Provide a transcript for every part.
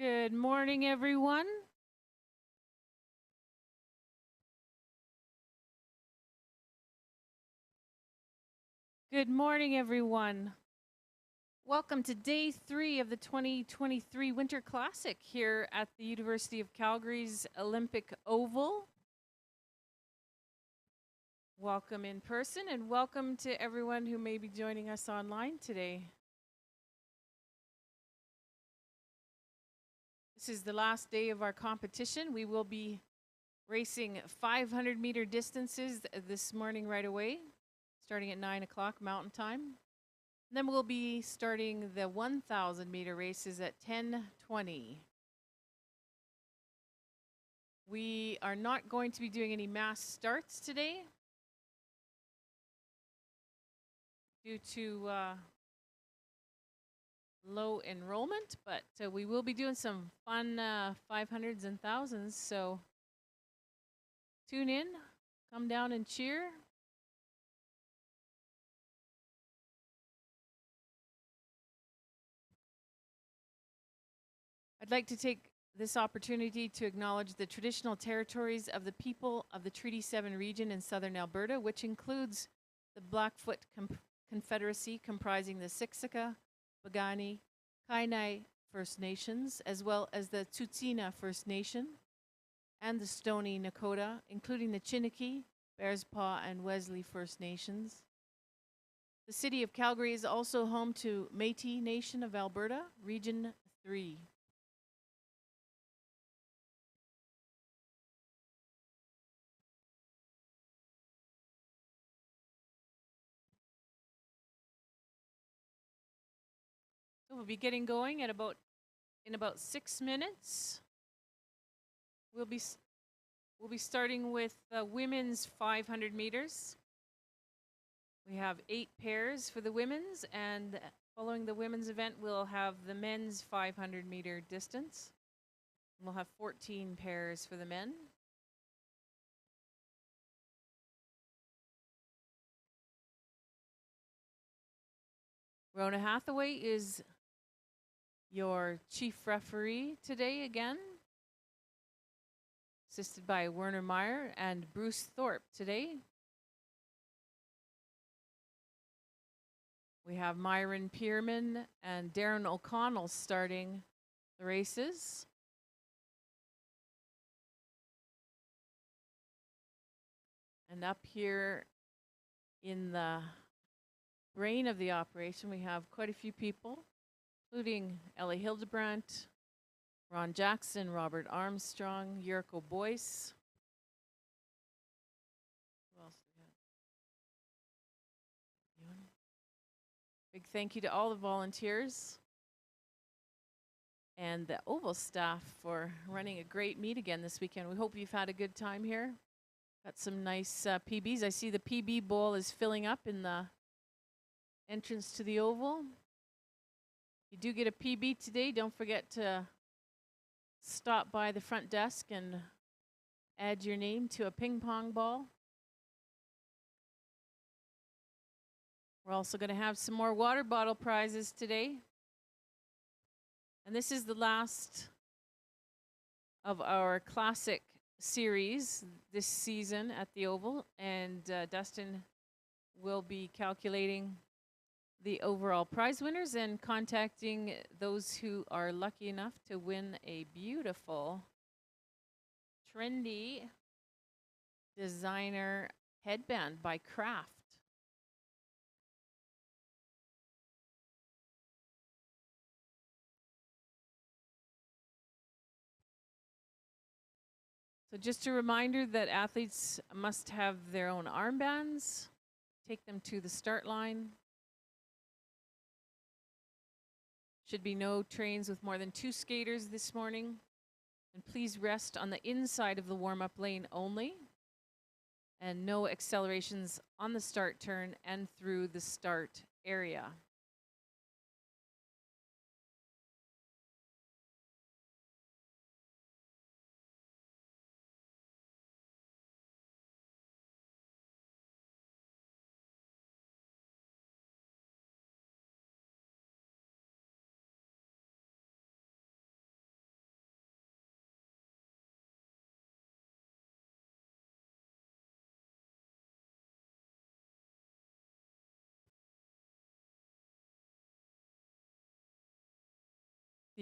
Good morning, everyone. Good morning, everyone. Welcome to day 3 of the 2023 Winter Classic here at the University of Calgary's Olympic Oval. Welcome in person and welcome to everyone who may be joining us online today. This is the last day of our competition. We will be racing 500-meter distances this morning right away, starting at 9 o'clock Mountain Time. Then we'll be starting the 1,000-meter races at 10:20. We are not going to be doing any mass starts today due to low enrollment, but we will be doing some fun 500s and 1000s, so tune in, come down and cheer. I'd like to take this opportunity to acknowledge the traditional territories of the people of the Treaty 7 region in southern Alberta, which includes the Blackfoot Confederacy comprising the Siksika, Piikani, Kainai First Nations, as well as the Tsuut'ina First Nation and the Stoney Nakoda, including the Chiniki, Bearspaw, and Wesley First Nations. The city of Calgary is also home to Métis Nation of Alberta, Region 3. So we'll be getting going at in about 6 minutes. We'll be starting with women's 500 meters. We have 8 pairs for the women's, and following the women's event, we'll have the men's 500-meter distance. We'll have 14 pairs for the men. Rona Hathaway is your chief referee today again, assisted by Werner Meyer and Bruce Thorpe today. We have Myron Pierman and Darren O'Connell starting the races. And up here in the brain of the operation, we have quite a few people, including Ellie Hildebrandt, Ron Jackson, Robert Armstrong, Yurko Boyce. Who else do we have? Big thank you to all the volunteers and the Oval staff for running a great meet again this weekend. We hope you've had a good time here. Got some nice PBs. I see the PB bowl is filling up in the entrance to the Oval. If you do get a PB today, don't forget to stop by the front desk and add your name to a ping pong ball. We're also going to have some more water bottle prizes today. And this is the last of our classic series this season at the Oval. And Dustin will be calculating the overall prize winners and contacting those who are lucky enough to win a beautiful, trendy designer headband by Kraft. So just a reminder that athletes must have their own armbands. Take them to the start line. Should be no trains with more than 2 skaters this morning. And please rest on the inside of the warm-up lane only. And no accelerations on the start turn and through the start area.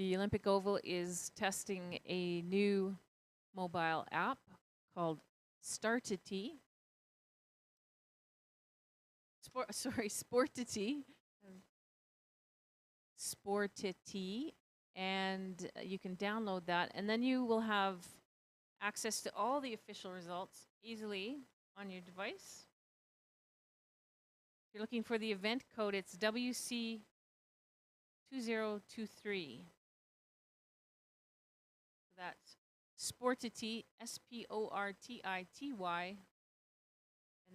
The Olympic Oval is testing a new mobile app called Startity. Sportity. Sportity. And you can download that. And then you will have access to all the official results easily on your device. If you're looking for the event code, it's WC2023. That's Sportity, SPORTITY. And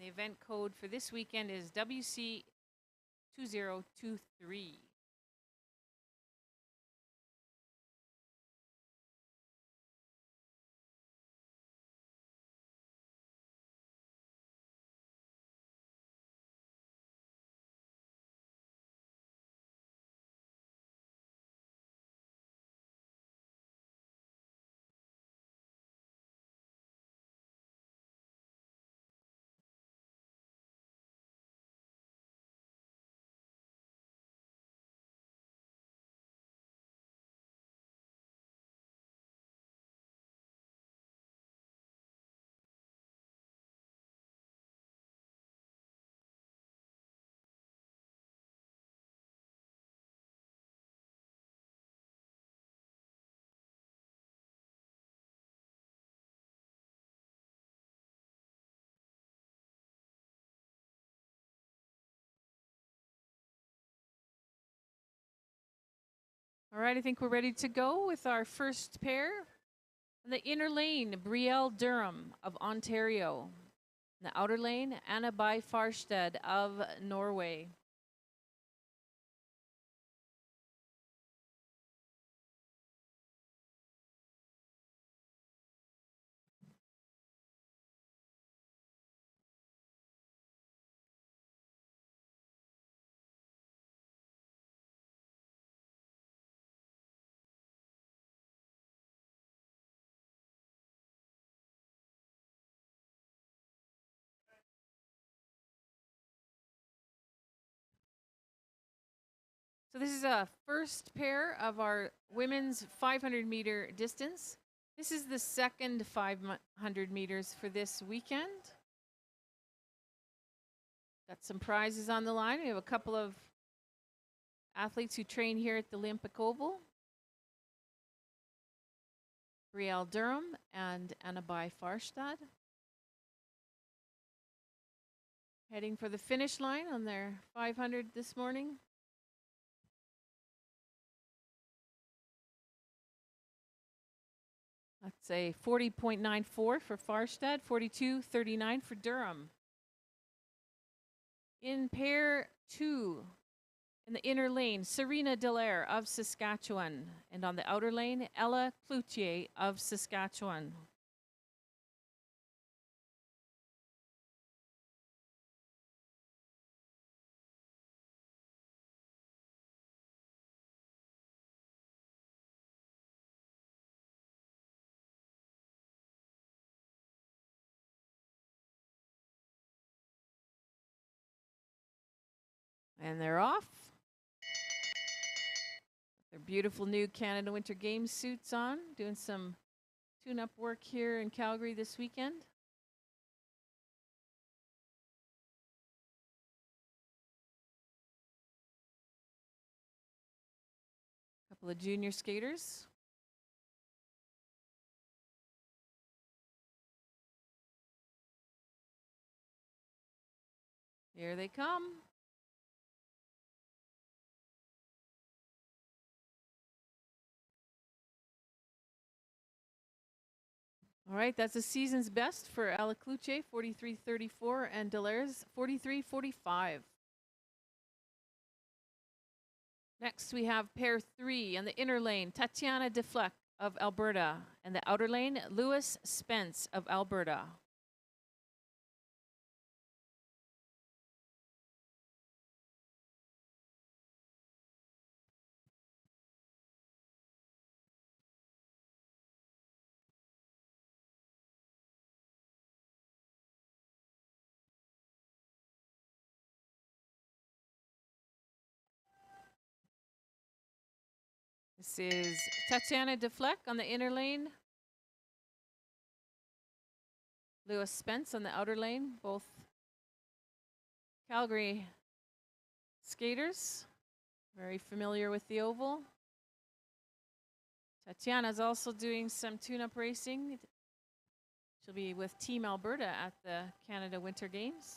the event code for this weekend is WC2023. All right, I think we're ready to go with our first pair. In the inner lane, Brielle Durham of Ontario. In the outer lane, Anna By Farstad of Norway. So this is a first pair of our women's 500-meter distance. This is the second 500 meters for this weekend. Got some prizes on the line. We have a couple of athletes who train here at the Olympic Oval. Brielle Durham and Anna By Farstad. Heading for the finish line on their 500 this morning. That's a 40.94 for Farstad, 42.39 for Durham. In pair 2, in the inner lane, Serena Dallaire of Saskatchewan. And on the outer lane, Ella Cloutier of Saskatchewan. And they're off. Their beautiful new Canada Winter Games suits on, doing some tune-up work here in Calgary this weekend. Couple of junior skaters. Here they come. All right, that's the season's best for Ella Cloutier, 43.34, and Dallaire's 43.45. Next, we have pair 3 in the inner lane, Tatiana Defleck of Alberta, and the outer lane, Lewis Spence of Alberta. This is Tatiana Defleck on the inner lane. Lewis Spence on the outer lane, both Calgary skaters, very familiar with the oval. Tatiana's also doing some tune-up racing. She'll be with Team Alberta at the Canada Winter Games.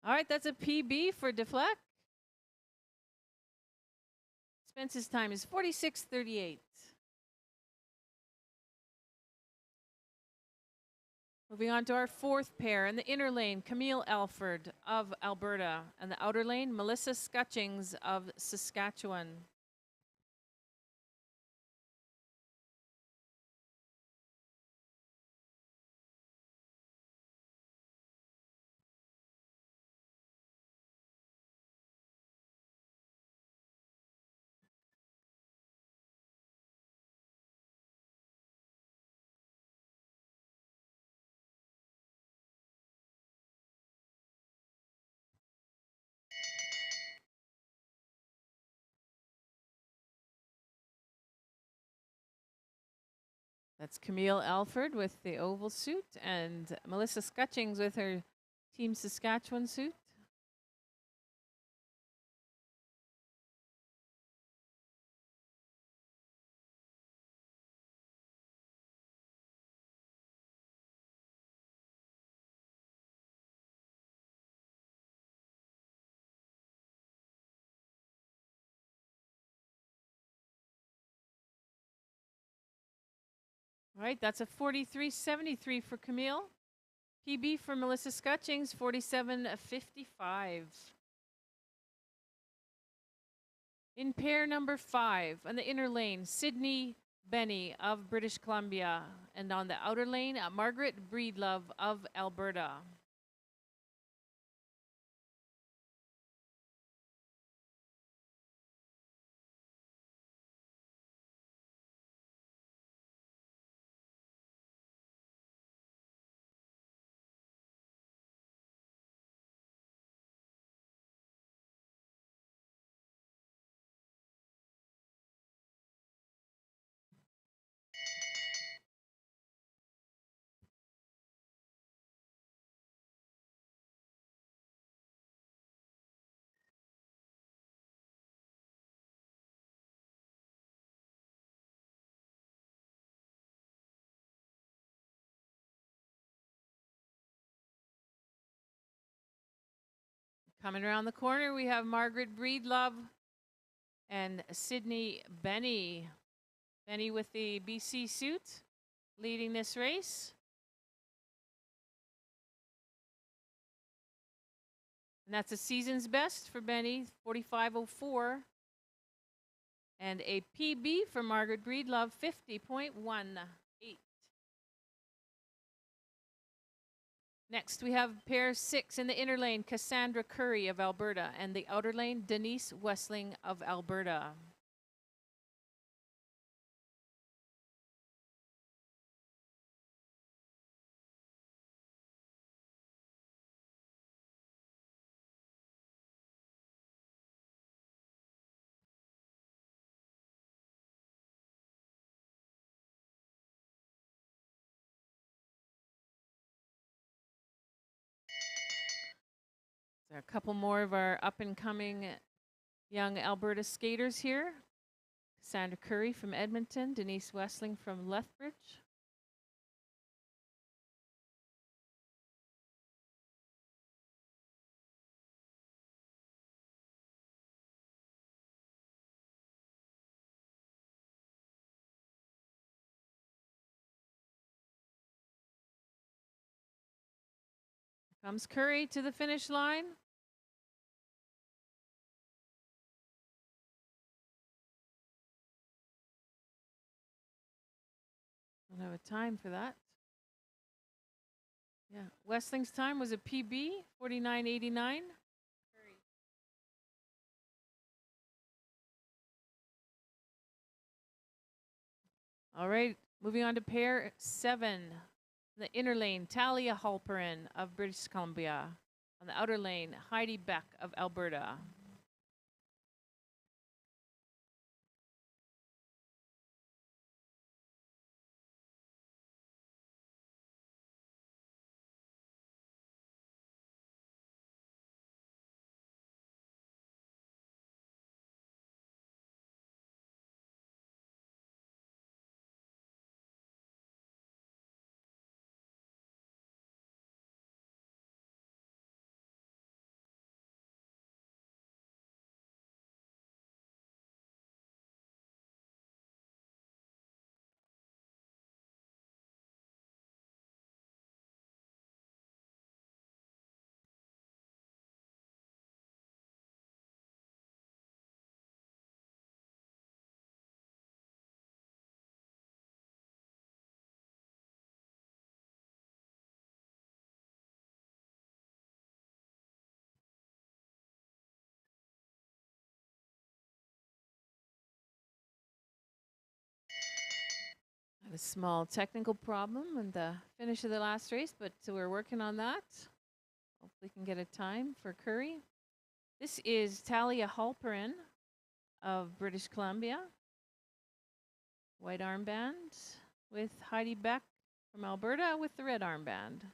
All right, that's a PB for Defleck. Spence's time is 46:38. Moving on to our fourth pair. In the inner lane, Camille Alford of Alberta. And the outer lane, Melissa Scutchings of Saskatchewan. That's Camille Alford with the oval suit and Melissa Scutchings with her Team Saskatchewan suit. All right, that's a 43.73 for Camille. PB for Melissa Scutchings, 47.55. In pair number 5, on the inner lane, Sydney Benny of British Columbia. And on the outer lane, Margaret Breedlove of Alberta. Coming around the corner, we have Margaret Breedlove and Sydney Benny. Benny with the BC suit, leading this race. And that's a season's best for Benny, 45.04. And a PB for Margaret Breedlove, 50.18. Next, we have pair 6 in the inner lane, Cassandra Curry of Alberta, and the outer lane, Denise Wessling of Alberta. There are a couple more of our up-and-coming young Alberta skaters here. Cassandra Curry from Edmonton, Denise Wessling from Lethbridge. Comes Curry to the finish line. Don't have a time for that. Yeah, Westling's time was a PB, 49.89. All right, Moving on to pair 7. The inner lane, Talia Halperin of British Columbia. On the outer lane, Heidi Beck of Alberta. Had a small technical problem in the finish of the last race, but we're working on that. Hopefully we can get a time for Curry. This is Talia Halperin of British Columbia. White armband with Heidi Beck from Alberta with the red armband.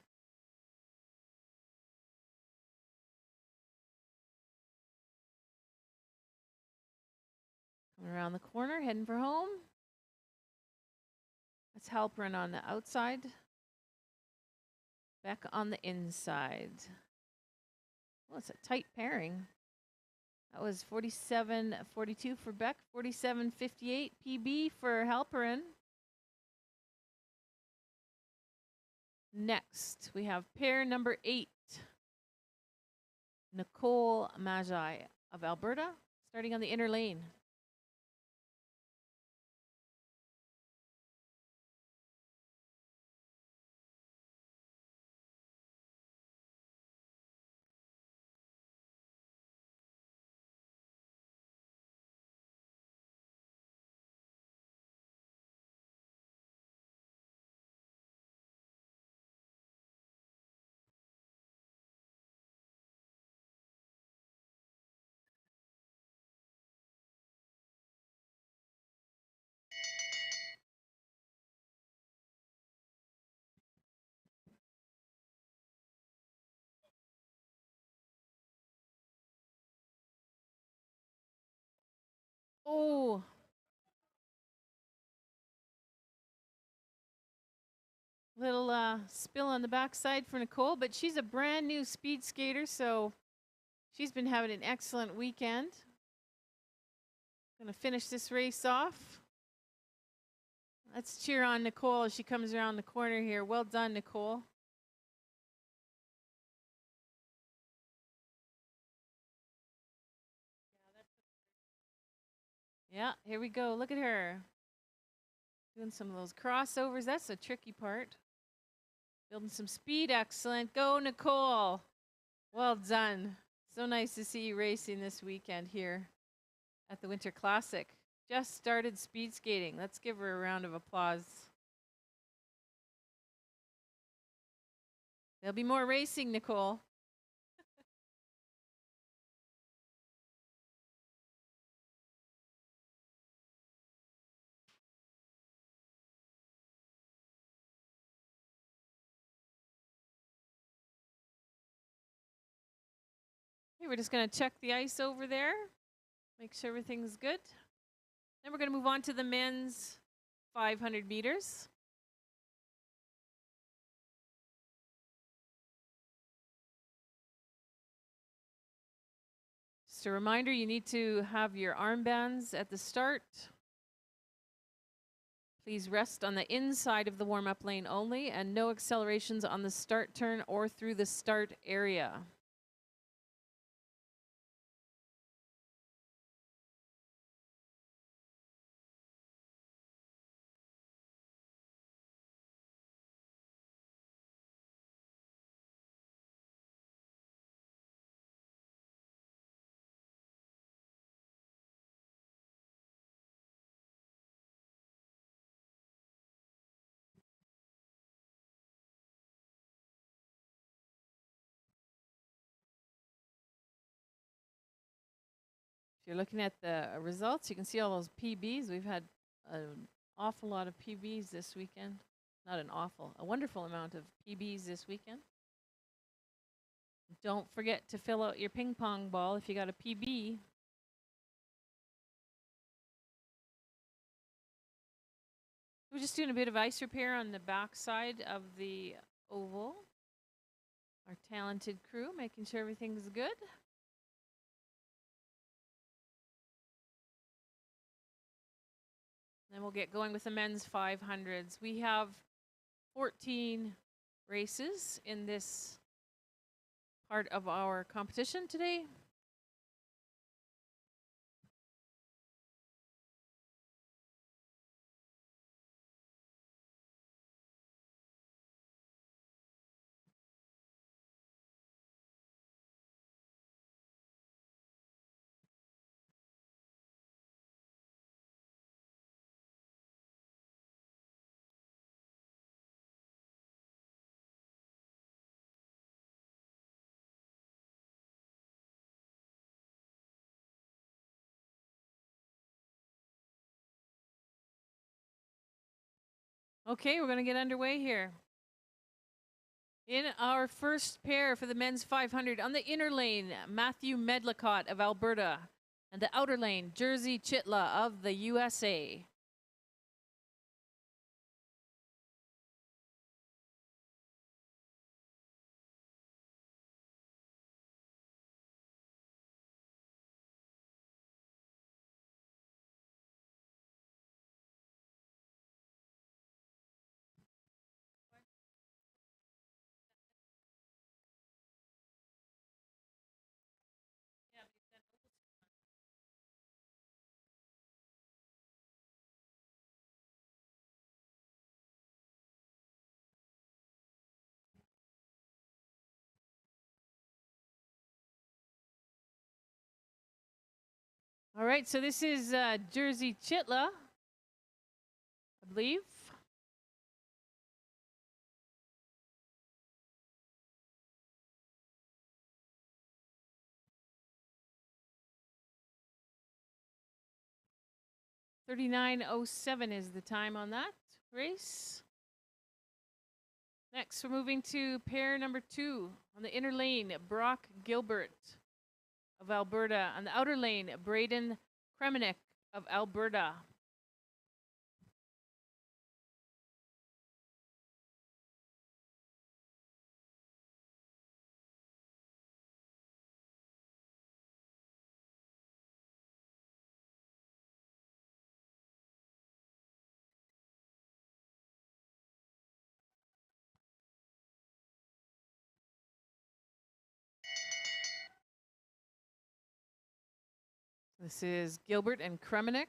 Coming around the corner, heading for home. That's Halperin on the outside. Beck on the inside. Well, it's a tight pairing. That was 47.42 for Beck, 47.58 PB for Halperin. Next, we have pair number 8. Nicole Magi of Alberta, starting on the inner lane. Oh, little spill on the backside for Nicole, but she's a brand new speed skater, so she's been having an excellent weekend. Gonna finish this race off. Let's cheer on Nicole as she comes around the corner here. Well done, Nicole. Yeah, here we go. Look at her. Doing some of those crossovers. That's the tricky part. Building some speed. Excellent. Go, Nicole. Well done. So nice to see you racing this weekend here at the Winter Classic. Just started speed skating. Let's give her a round of applause. There'll be more racing, Nicole. Okay, we're just going to check the ice over there. Make sure everything's good. Then we're going to move on to the men's 500 meters. Just a reminder, you need to have your armbands at the start. Please rest on the inside of the warm-up lane only, and no accelerations on the start turn or through the start area. If you're looking at the results, you can see all those PBs. We've had an awful lot of PBs this weekend. Not an awful, a wonderful amount of PBs this weekend. Don't forget to fill out your ping pong ball if you got a PB. We're just doing a bit of ice repair on the back side of the oval. Our talented crew making sure everything's good. Then we'll get going with the men's 500s. We have 14 races in this part of our competition today. Okay, we're going to get underway here. In our first pair for the men's 500, on the inner lane, Matthew Medlicott of Alberta, and the outer lane, Jerzy Chitla of the USA. All right, so this is Jerzy Chitla, I believe. .39:07 is the time on that race. Next, we're moving to pair number 2 on the inner lane, Brock Gilbert of Alberta. On the outer lane, Braden Kremenick of Alberta. This is Gilbert and Kremenick,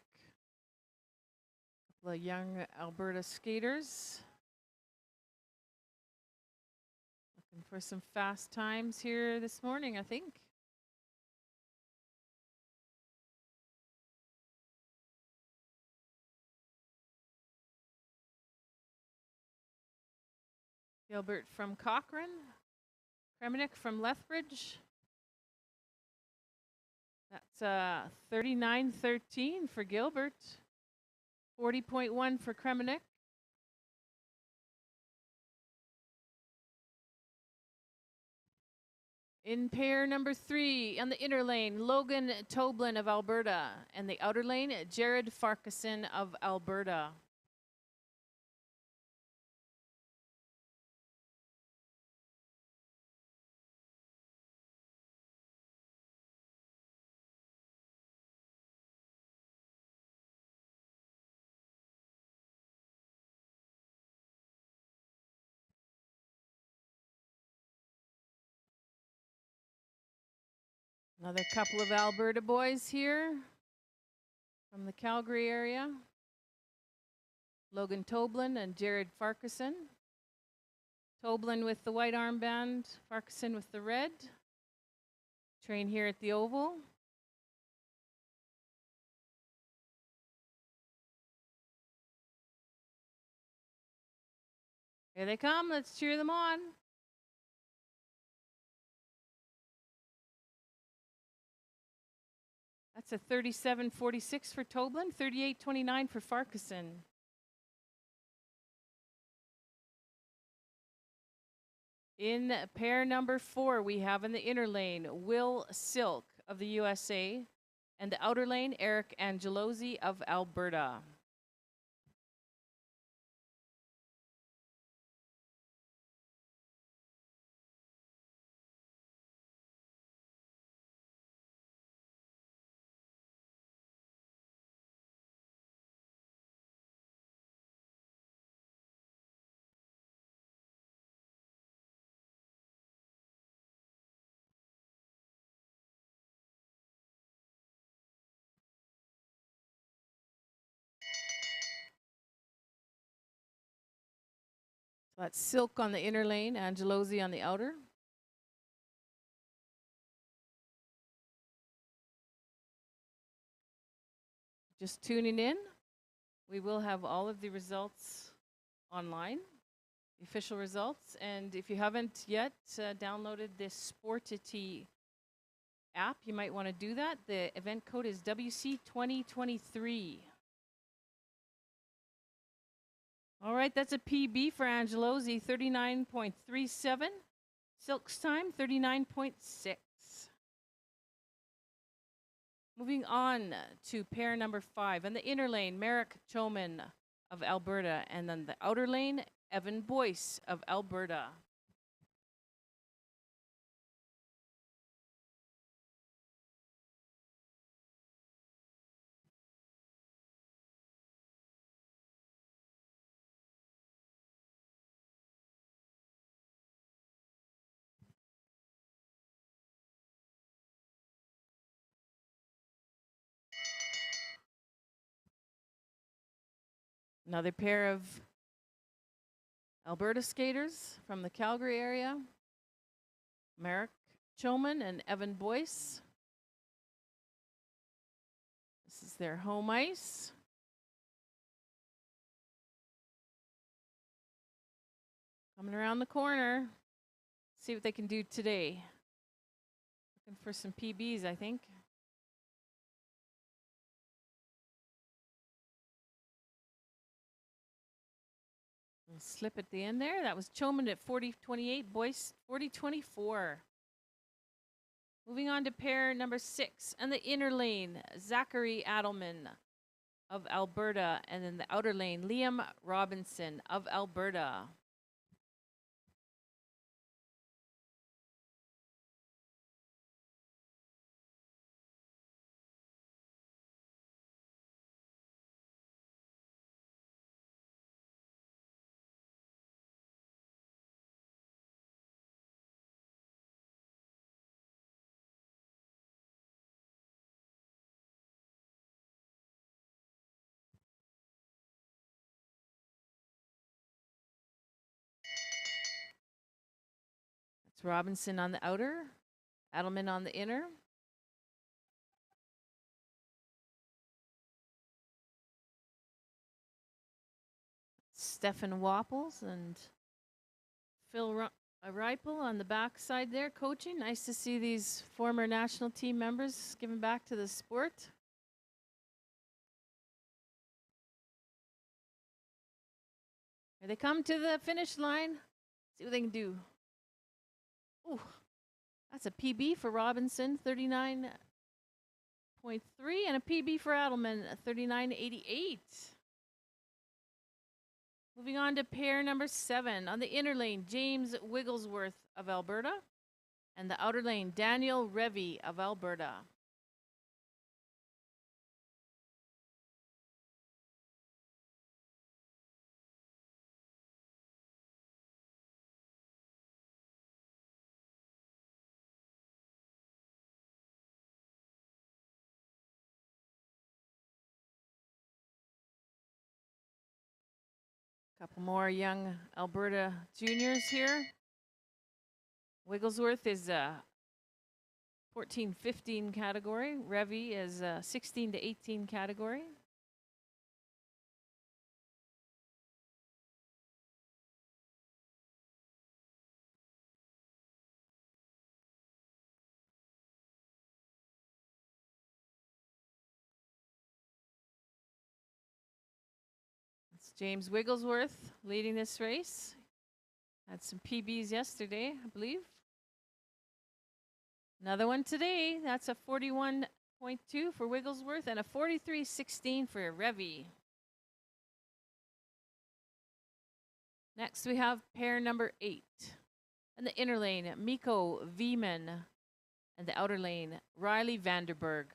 the young Alberta skaters. Looking for some fast times here this morning, I think. Gilbert from Cochrane, Kremenick from Lethbridge. That's 39:13 for Gilbert, 40.1 for Kremenick. In pair number 3, on the inner lane, Logan Toblin of Alberta, and the outer lane, Jared Farquharson of Alberta. Another couple of Alberta boys here from the Calgary area. Logan Toblin and Jared Farquharson. Toblin with the white armband, Farquharson with the red. Train here at the Oval. Here they come, let's cheer them on. That's a 37.46 for Toblin, 38.29 for Farquharson. In pair number 4, we have in the inner lane Will Silk of the USA, and the outer lane Eric Angelosi of Alberta. So that's Silk on the inner lane, Angelosi on the outer. Just tuning in. We will have all of the results online, the official results. And if you haven't yet downloaded this Sportity app, you might want to do that. The event code is WC2023. All right, that's a PB for Angelosi, 39.37. Silk's time, 39.6. Moving on to pair number 5. In the inner lane, Merrick Choman of Alberta. And then the outer lane, Evan Boyce of Alberta. Another pair of Alberta skaters from the Calgary area, Merrick Choman and Evan Boyce. This is their home ice. Coming around the corner. See what they can do today. Looking for some PBs, I think. Slip at the end there. That was Choman at 40.28, Boyce 40.24. Moving on to pair number 6 and the inner lane, Zachary Adelman of Alberta, and then the outer lane, Liam Robinson of Alberta. It's Robinson on the outer, Adelman on the inner. Stefan Wapples and Phil Reipel on the back side there coaching. Nice to see these former national team members giving back to the sport. Here they come to the finish line. See what they can do. Ooh, that's a PB for Robinson, 39.3, and a PB for Adelman, 39.88. Moving on to pair number 7. On the inner lane, James Wigglesworth of Alberta, and the outer lane, Daniel Revy of Alberta. Couple more young Alberta juniors here. Wigglesworth is 14-15 category. Revy is 16 to 18 category. James Wigglesworth leading this race. Had some PBs yesterday, I believe. Another one today. That's a 41.2 for Wigglesworth and a 43.16 for Revy. Next, we have pair number 8. In the inner lane, Miko Veeman. And the outer lane, Riley Vanderberg.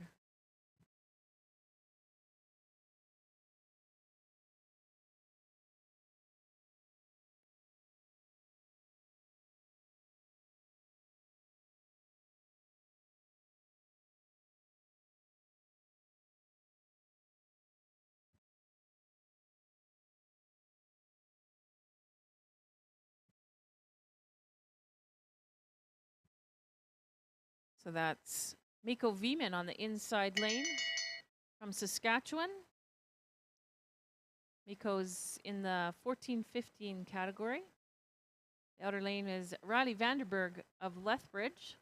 So that's Miko Veeman on the inside lane from Saskatchewan. Miko's in the 14-15 category. The outer lane is Riley Vanderberg of Lethbridge.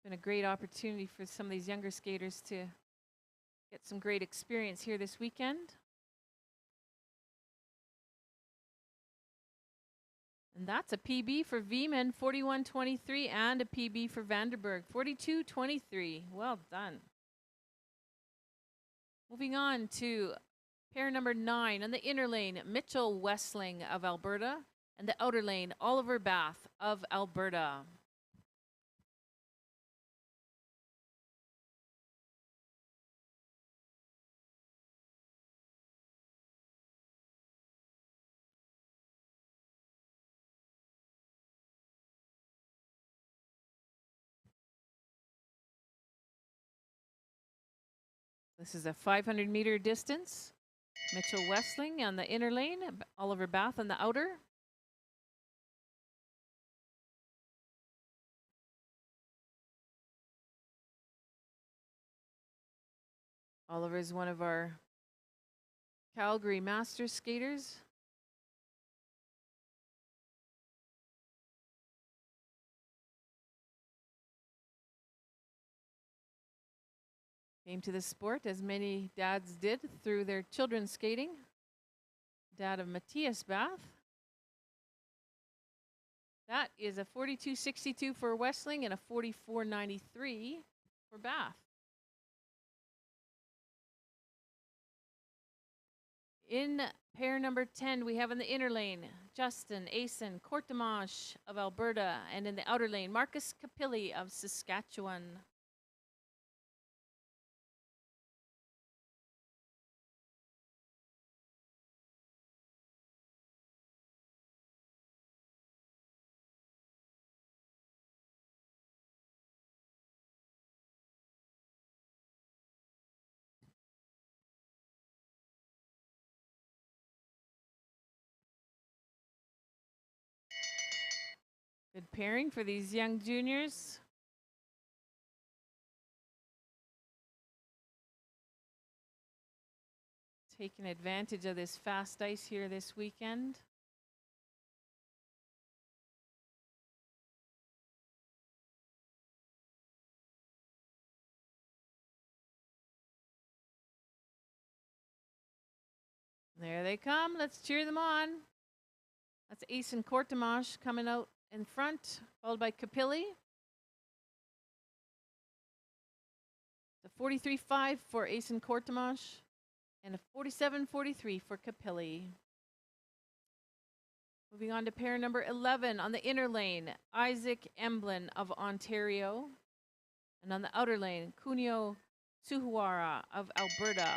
Been a great opportunity for some of these younger skaters to get some great experience here this weekend. And that's a PB for Veeman, 41.23, and a PB for Vanderberg, 42.23. Well done. Moving on to pair number 9 on the inner lane, Mitchell Westling of Alberta, and the outer lane, Oliver Bath of Alberta. This is a 500-meter distance. Mitchell Westling on the inner lane, Oliver Bath on the outer. Oliver is one of our Calgary Masters skaters. Came to the sport, as many dads did, through their children's skating. Dad of Matthias Bath. That is a 42.62 for Westling and a 44.93 for Bath. In pair number 10, we have in the inner lane, Justin Asen Courtemanche of Alberta, and in the outer lane, Marcus Capilli of Saskatchewan. Good pairing for these young juniors. Taking advantage of this fast ice here this weekend. There they come. Let's cheer them on. That's Asen Courtemanche coming out in front, followed by Capilli. The 43.5 for Asen Courtemanche and a 47.43 for Capilli. Moving on to pair number 11 on the inner lane, Isaac Emblin of Ontario. And on the outer lane, Kunio Suhuara of Alberta.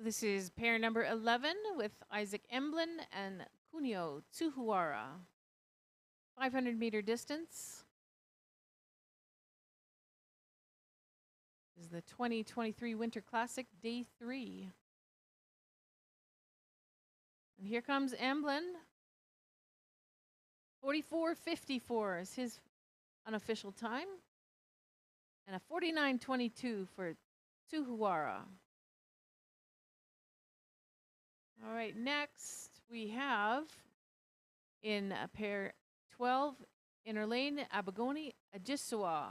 This is pair number 11 with Isaac Emblin and Kunio Tsuhuara. 500-meter distance. This is the 2023 Winter Classic, Day 3. And here comes Emblin. 44:54 is his unofficial time. And a 49:22 for Tsuhuara. All right, next we have in pair 12, inner lane, Abagoni Ajiswa.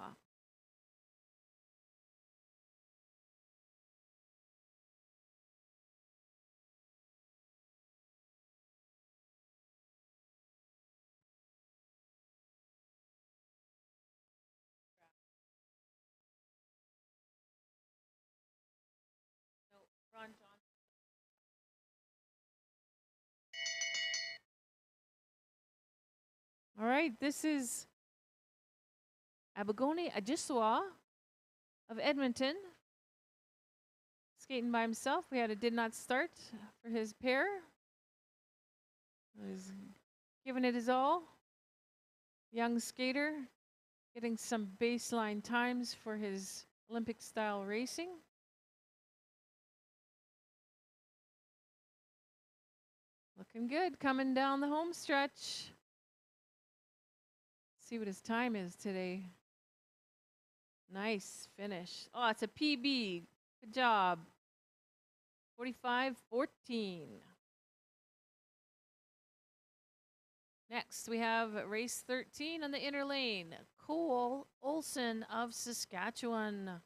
Ron John. All right, this is Abagoni Ajiswa of Edmonton. Skating by himself. We had a did not start for his pair. He's giving it his all. Young skater, getting some baseline times for his Olympic style racing. Looking good, coming down the home stretch. See what his time is today. Nice finish. Oh, it's a PB. Good job. 45:14. Next, we have race 13 on the inner lane. Cole Olson of Saskatchewan.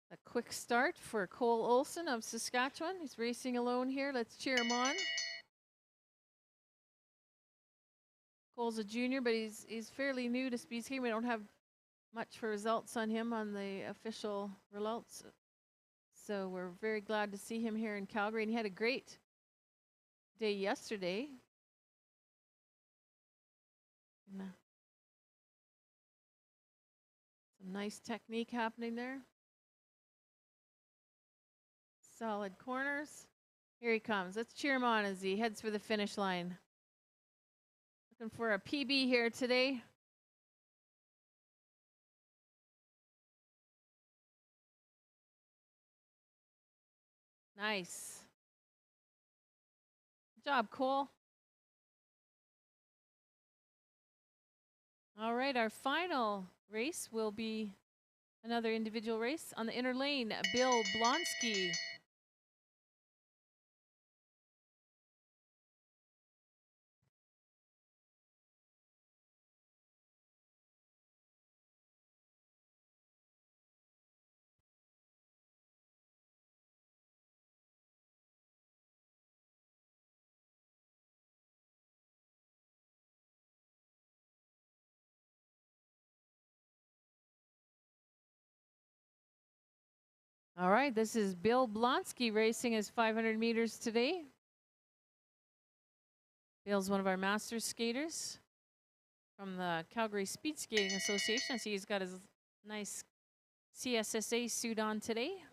A quick start for Cole Olson of Saskatchewan. He's racing alone here. Let's cheer him on. Cole's a junior, but he's fairly new to speed skating. We don't have much for results on him on the official results. So we're very glad to see him here in Calgary. And he had a great day yesterday. Some nice technique happening there. Solid corners. Here he comes. Let's cheer him on as he heads for the finish line. Looking for a PB here today. Nice. Good job, Cole. All right, our final race will be another individual race on the inner lane. Bill Blonsky. All right, this is Bill Blonsky racing his 500 meters today. Bill's one of our master skaters from the Calgary Speed Skating Association. I see he's got his nice CSSA suit on today.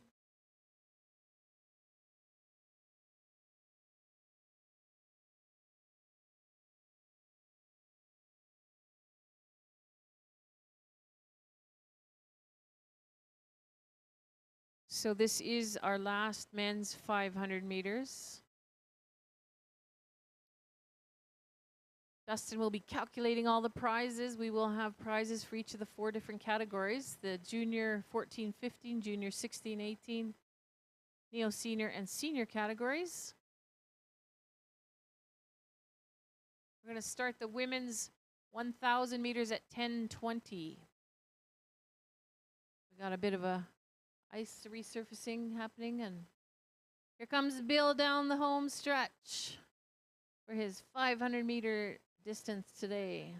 So this is our last men's 500 meters. Dustin will be calculating all the prizes. We will have prizes for each of the 4 different categories. The junior 14-15, junior 16-18, neo-senior and senior categories. We're going to start the women's 1,000 meters at 10:20. We got a bit of a ice resurfacing happening, and here comes Bill down the home stretch for his 500-meter distance today.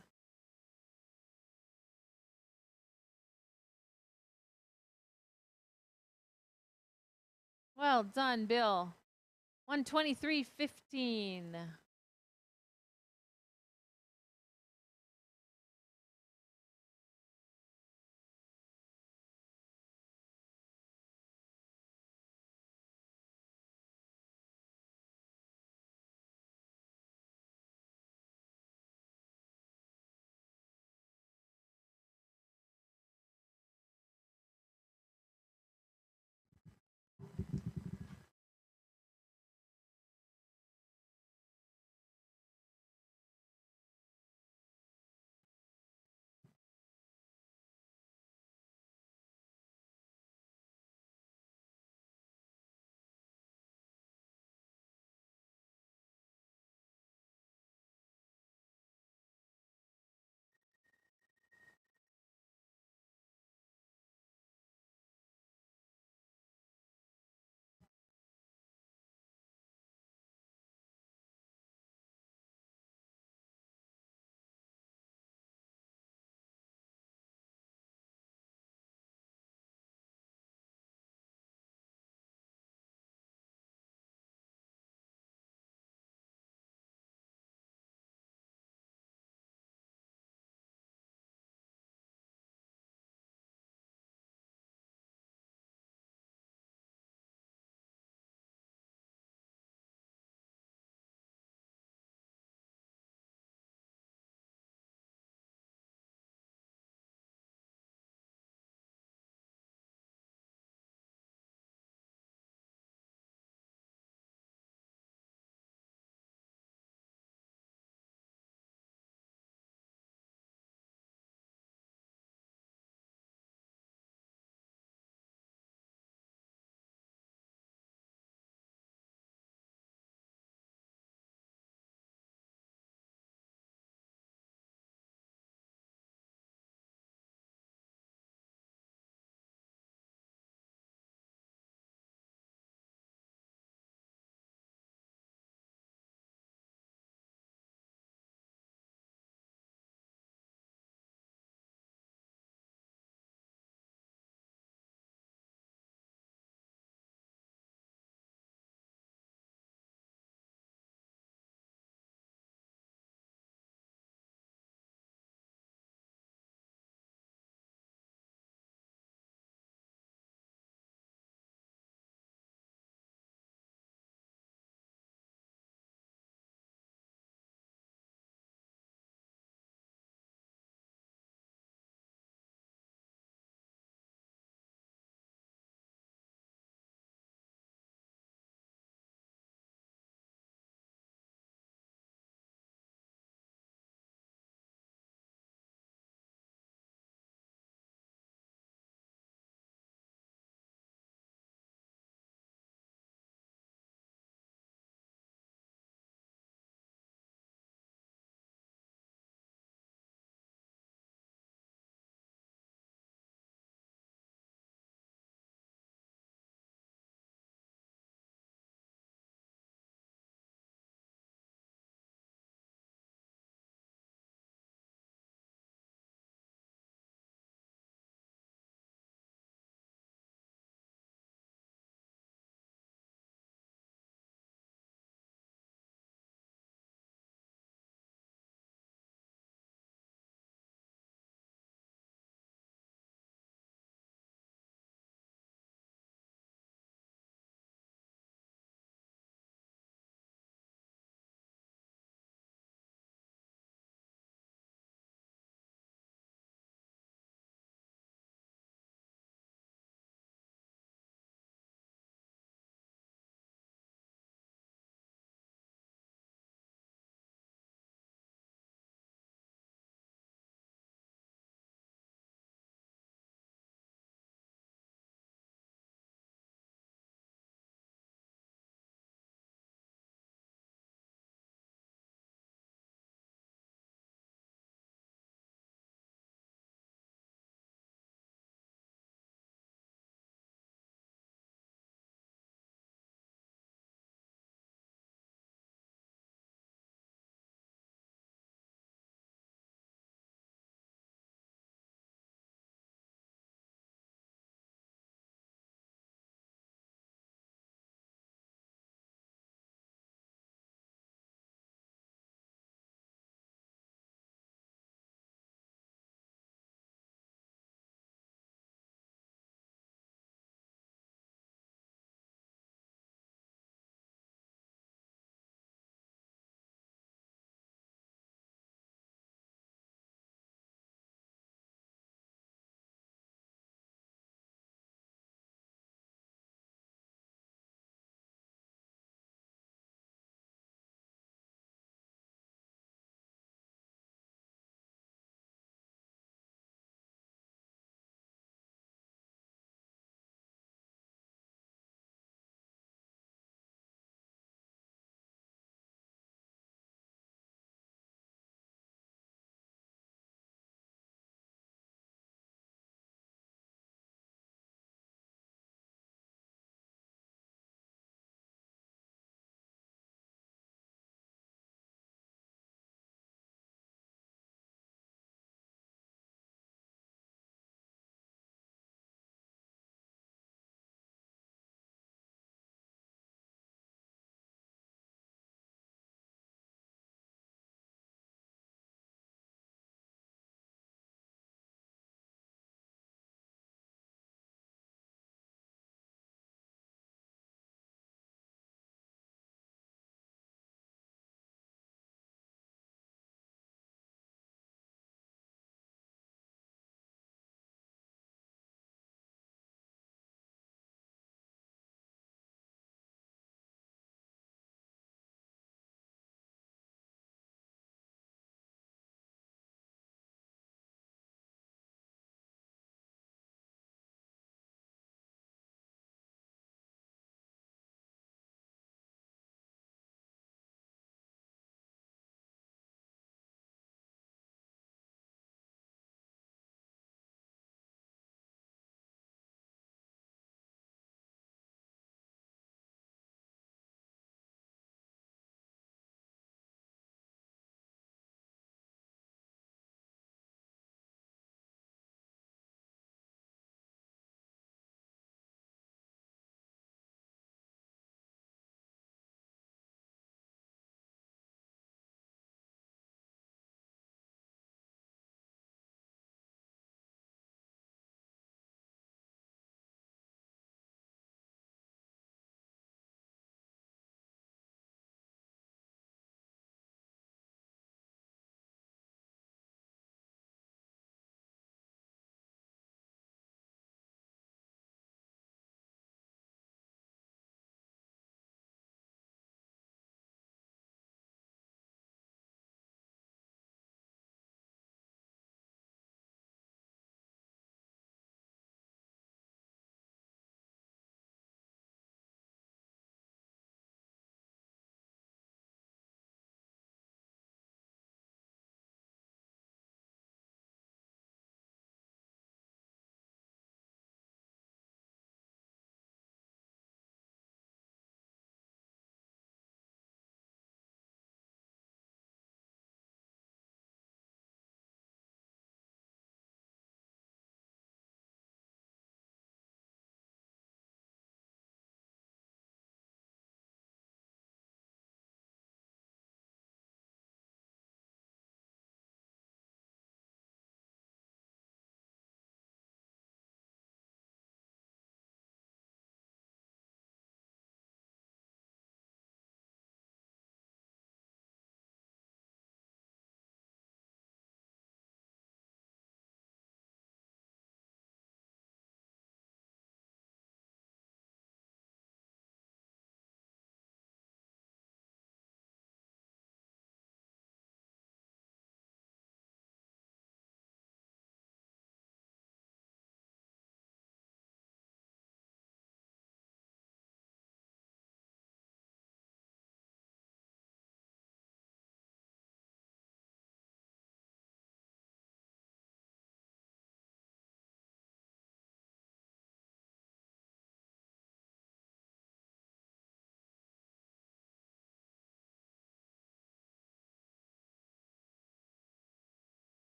Well done, Bill. 123.15.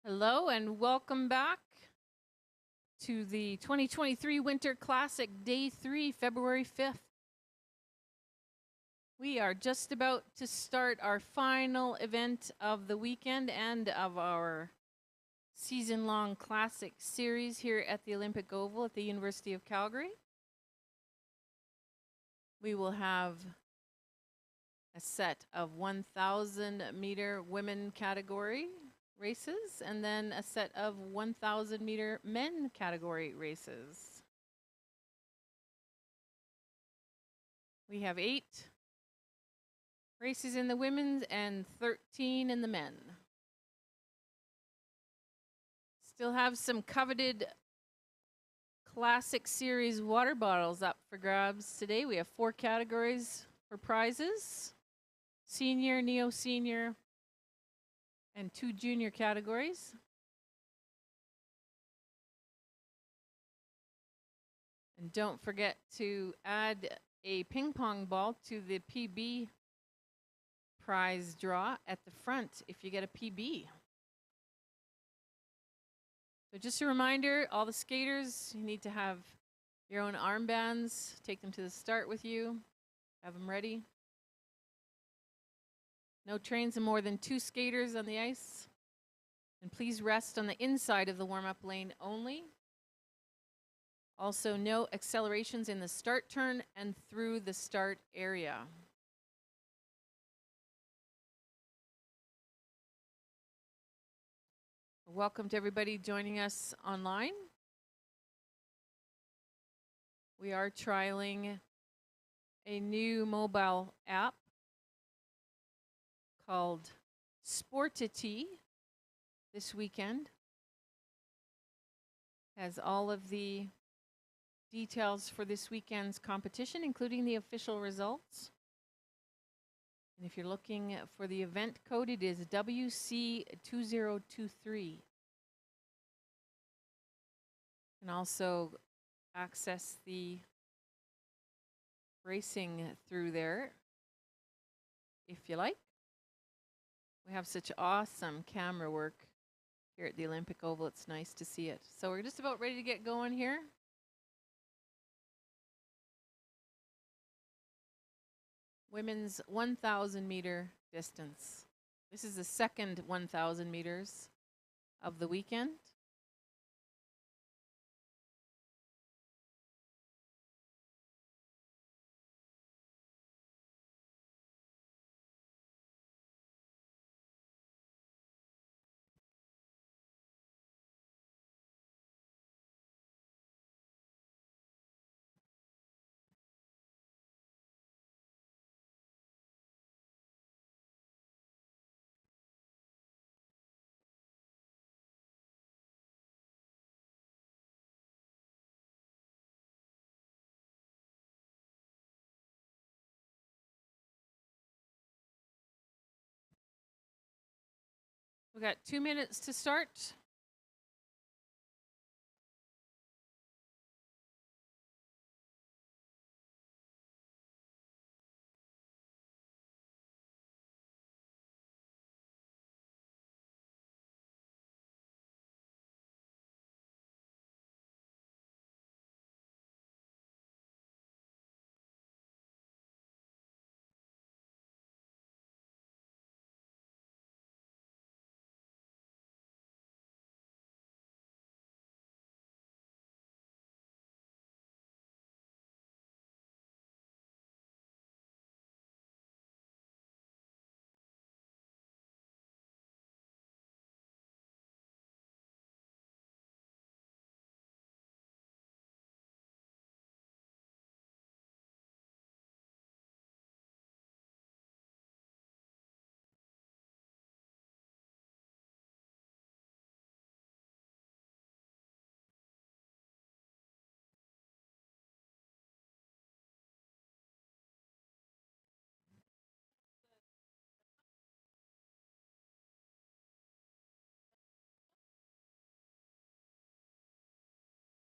Hello and welcome back to the 2023 Winter Classic Day 3, February 5th. We are just about to start our final event of the weekend and of our season-long classic series here at the Olympic Oval at the University of Calgary. We will have a set of 1,000 meter women category races, and then a set of 1,000 meter men category races. We have 8 races in the women's and 13 in the men. Still have some coveted Classic Series water bottles up for grabs today. We have 4 categories for prizes: senior, neo-senior, and 2 junior categories. And don't forget to add a ping pong ball to the PB prize draw at the front if you get a PB. So just a reminder, all the skaters, you need to have your own armbands. Take them to the start with you. Have them ready. No trains of more than 2 skaters on the ice. And please rest on the inside of the warm-up lane only. Also, no accelerations in the start turn and through the start area. Welcome to everybody joining us online. We are trialing a new mobile app called Sportity this weekend. Has all of the details for this weekend's competition, including the official results. And if you're looking for the event code, it is WC2023. You can also access the racing through there if you like. We have such awesome camera work here at the Olympic Oval. It's nice to see it. So we're just about ready to get going here. Women's 1,000 meter distance. This is the second 1,000 meters of the weekend. We got 2 minutes to start.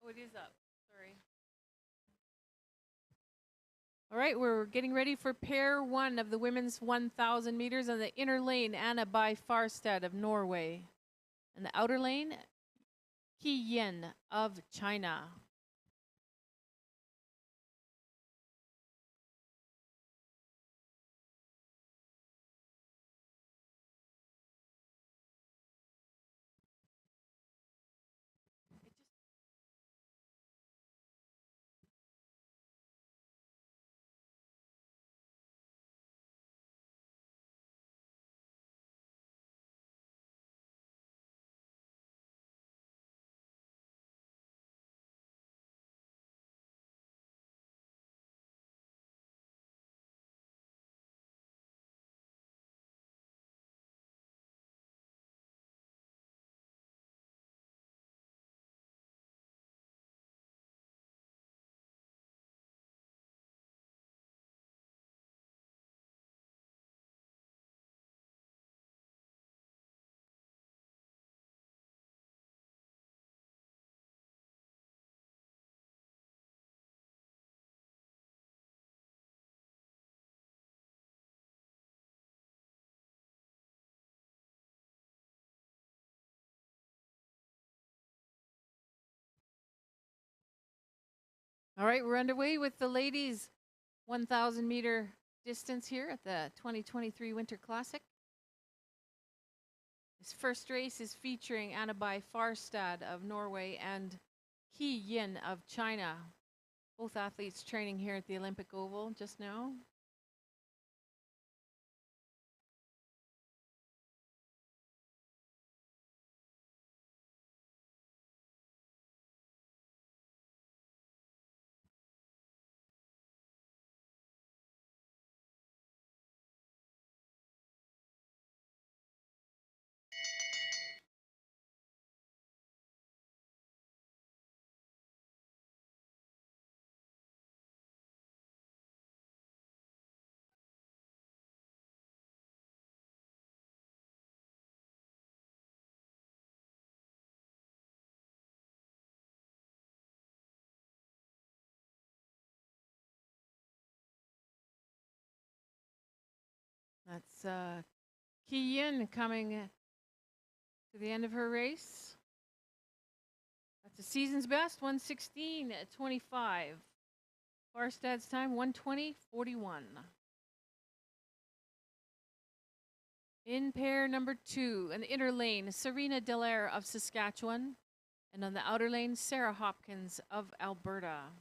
Oh, it is up. Sorry. All right, we're getting ready for pair 1 of the women's 1,000 meters on the inner lane. Anna by Farstad of Norway. And the outer lane, Qi Yin of China. All right, we're underway with the ladies' 1,000 meter distance here at the 2023 Winter Classic. This first race is featuring Anneby Farstad of Norway and Qi Yin of China. Both athletes training here at the Olympic Oval just now. That's Qi Yin coming to the end of her race. That's a season's best, 1:16:25. Farstad's time, 1:20:41. In pair number 2, in the inner lane, Serena Dallaire of Saskatchewan. And on the outer lane, Sarah Hopkins of Alberta.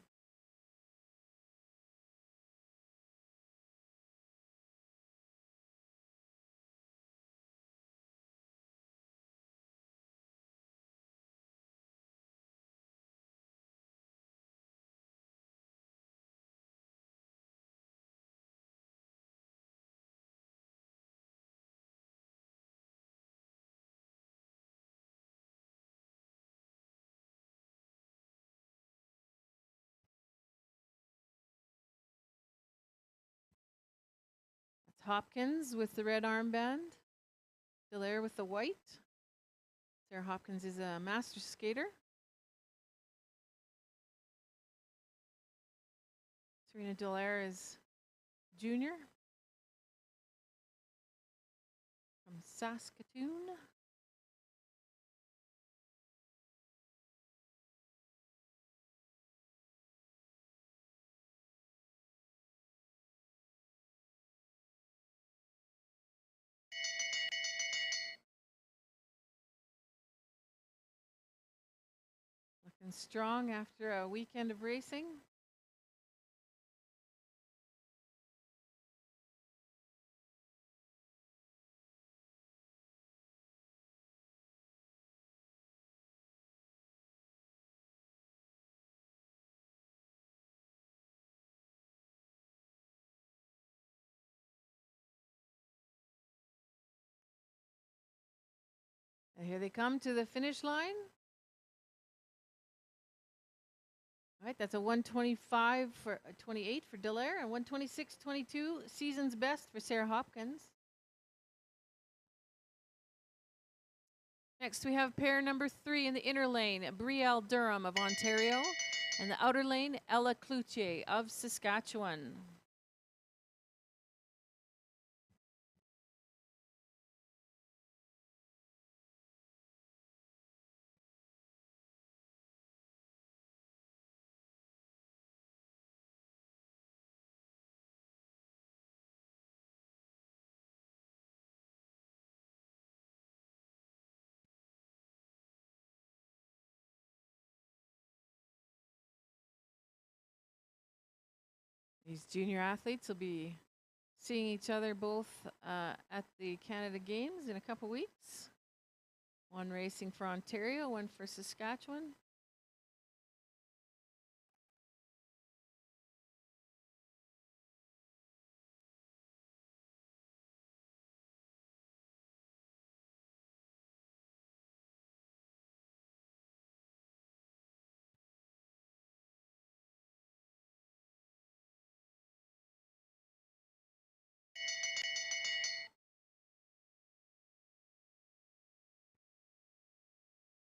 That's Hopkins with the red armband. Dallaire with the white. Sarah Hopkins is a master skater. Serena Dallaire is junior from Saskatoon. Looking strong after a weekend of racing. And here they come to the finish line. All right, that's a 1:25 for 28 for Dallaire and 1:26:22 season's best for Sarah Hopkins. Next, we have pair number 3 in the inner lane, Brielle Durham of Ontario, and the outer lane, Ella Cloutier of Saskatchewan. These junior athletes will be seeing each other both at the Canada Games in a couple weeks. One racing for Ontario, one for Saskatchewan.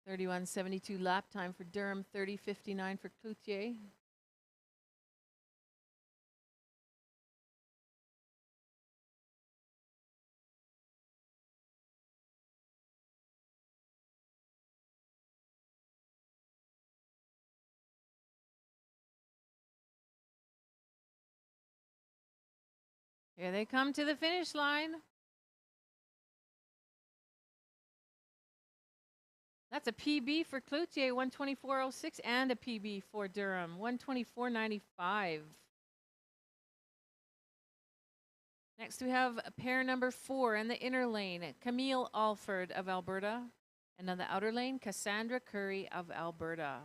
(31.72) lap time for Durham, 30.59 for Cloutier. Here they come to the finish line. That's a PB for Cloutier, 124.06, and a PB for Durham, 124.95. Next, we have pair number 4 in the inner lane, Camille Alford of Alberta, and on the outer lane, Cassandra Curry of Alberta.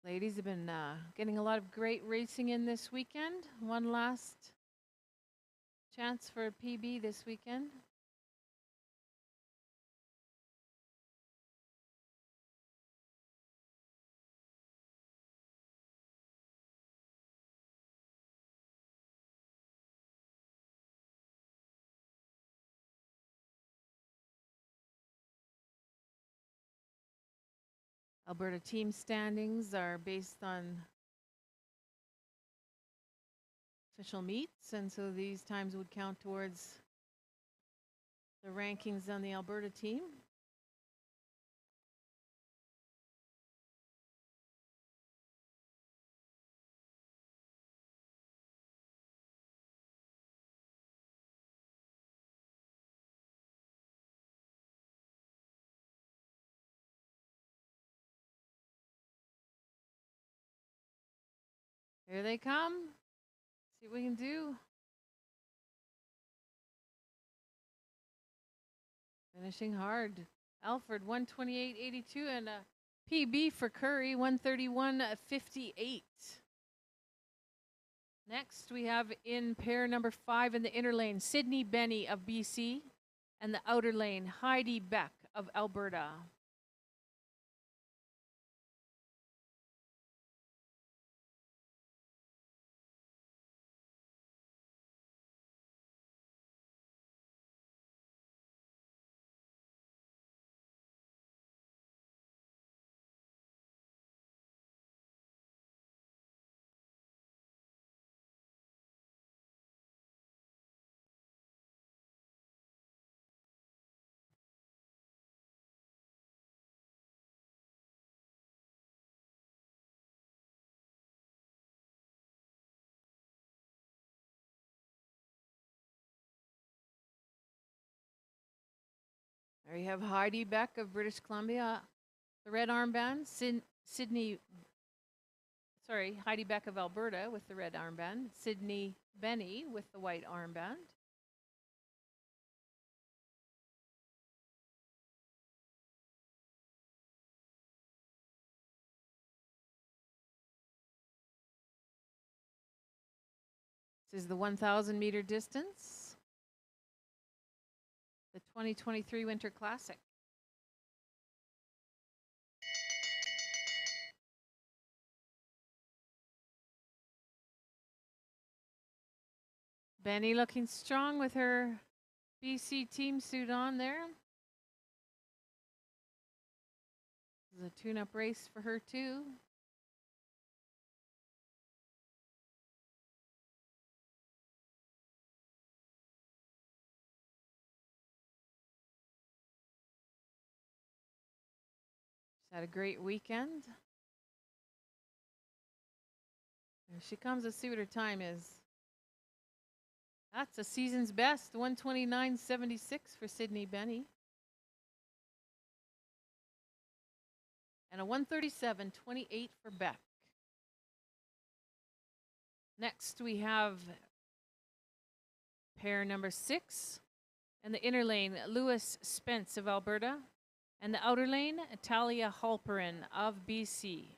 Ladies have been getting a lot of great racing in this weekend. One last chance for a PB this weekend. Alberta team standings are based on official meets, and so these times would count towards the rankings on the Alberta team. Here they come. See what we can do. Finishing hard. Alford, 128.82, and a PB for Curry, 131.58. Next, we have in pair number 5 in the inner lane, Sydney Benny of BC, and the outer lane, Heidi Beck of Alberta. There you have Heidi Beck of British Columbia, the red armband. Heidi Beck of Alberta with the red armband. Sydney Benny with the white armband. This is the 1,000 meter distance, the 2023 Winter Classic. Benny looking strong with her BC team suit on there. This is a tune-up race for her too. She's had a great weekend. Here she comes. Let's see what her time is. That's a season's best, 129.76 for Sydney Benny. And a 137.28 for Beck. Next we have pair number 6. And the inner lane, Lewis Spence of Alberta. And the outer lane, Talia Halperin of BC.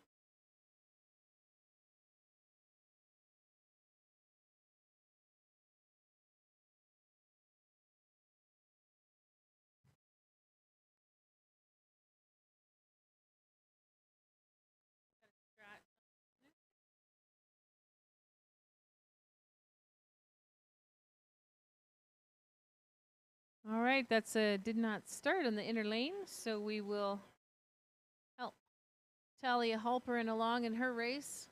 All right, that's did not start on the inner lane, so we will help Talia Halperin along in her race.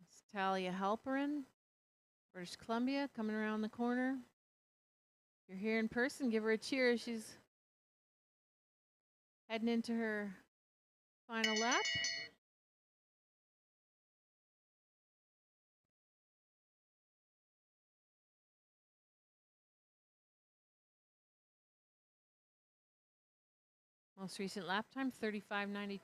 It's Talia Halperin, British Columbia, coming around the corner. If you're here in person, give her a cheer. She's heading into her final lap. Most recent lap time, 35.92.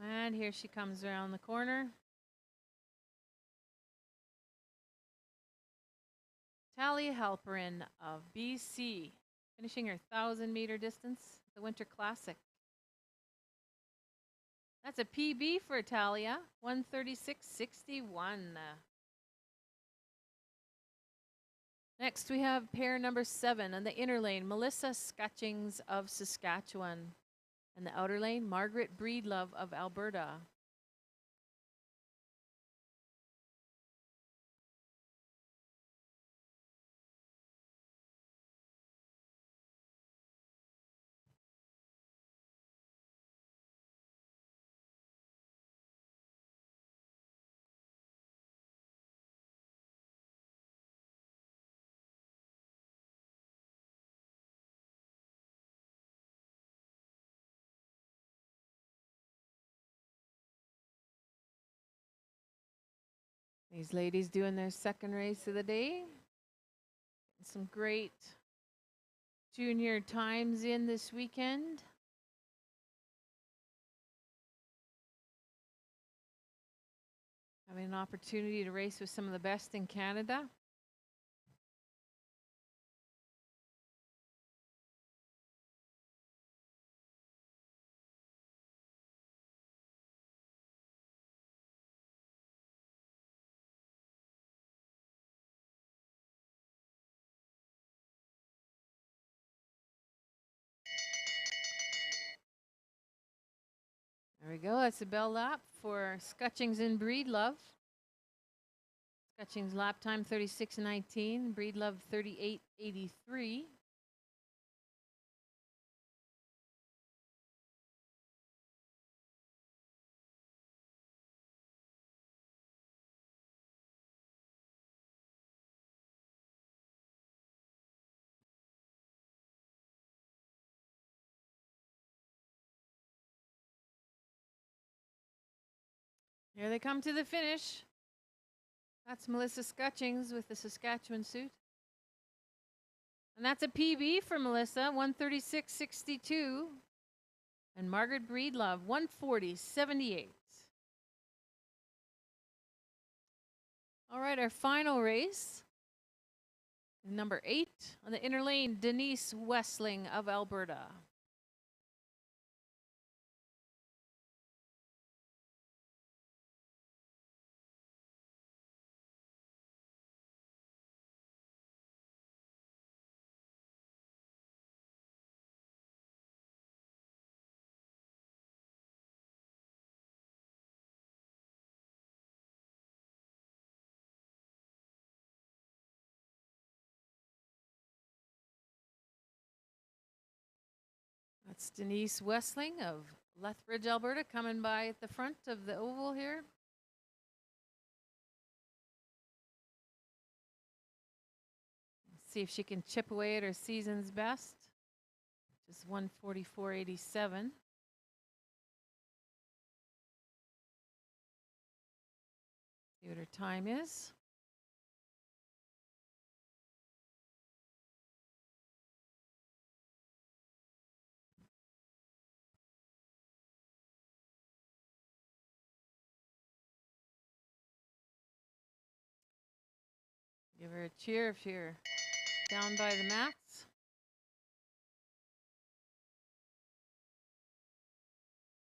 And here she comes around the corner. Talia Halperin of BC, finishing her 1,000-meter distance at the Winter Classic. That's a PB for Talia, 136.61. Next, we have pair number 7 on the inner lane, Melissa Scutchings of Saskatchewan. And the outer lane, Margaret Breedlove of Alberta. These ladies doing their second race of the day. Some great junior times in this weekend. Having an opportunity to race with some of the best in Canada. There we go. That's a bell lap for Scutchings and Breedlove. Scutchings lap time 36.19. Breedlove 38.83. Here they come to the finish. That's Melissa Scutchings with the Saskatchewan suit. And that's a PB for Melissa, 136.62. And Margaret Breedlove, 140.78. All right, our final race, number 8 on the inner lane, Denise Westling of Alberta. That's Denise Westling of Lethbridge, Alberta, coming by at the front of the oval here. See if she can chip away at her season's best. Just 1:44.87. See what her time is. Give her a cheer if you're down by the mats.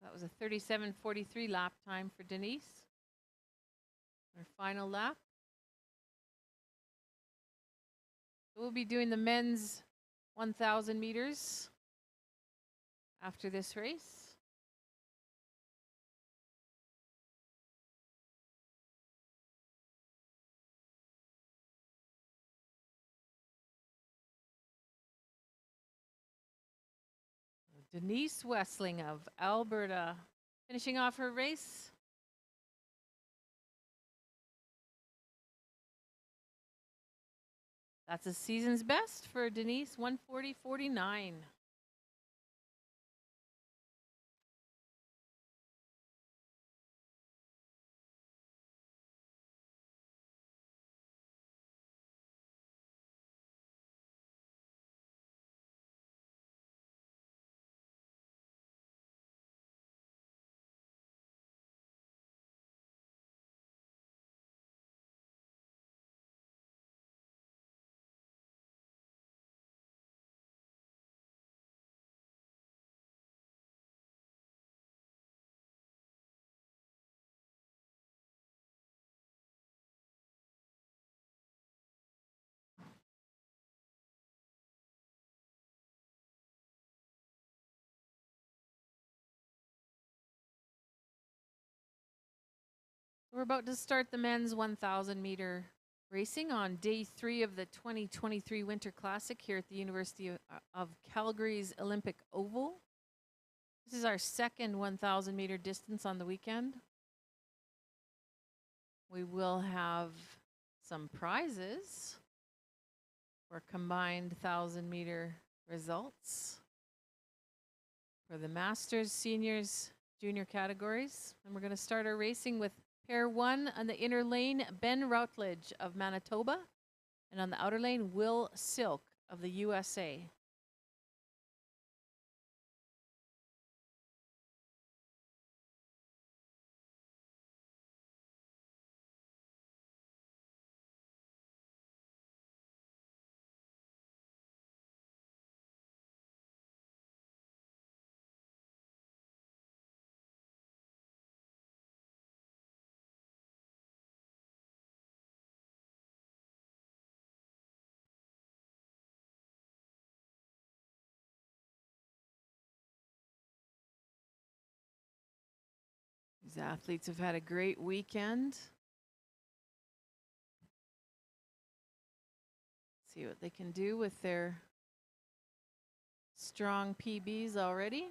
That was a 37:43 lap time for Denise. Her final lap. So we'll be doing the men's 1,000 meters after this race. Denise Westling of Alberta finishing off her race. That's a season's best for Denise, 1:40.49. We're about to start the men's 1,000 meter racing on day 3 of the 2023 Winter Classic here at the University of Calgary's Olympic Oval. This is our second 1,000 meter distance on the weekend. We will have some prizes for combined 1,000 meter results for the masters, seniors, junior categories. And we're going to start our racing with pair 1 on the inner lane, Ben Routledge of Manitoba. And on the outer lane, Will Silk of the USA. These athletes have had a great weekend. See what they can do with their strong PBs already.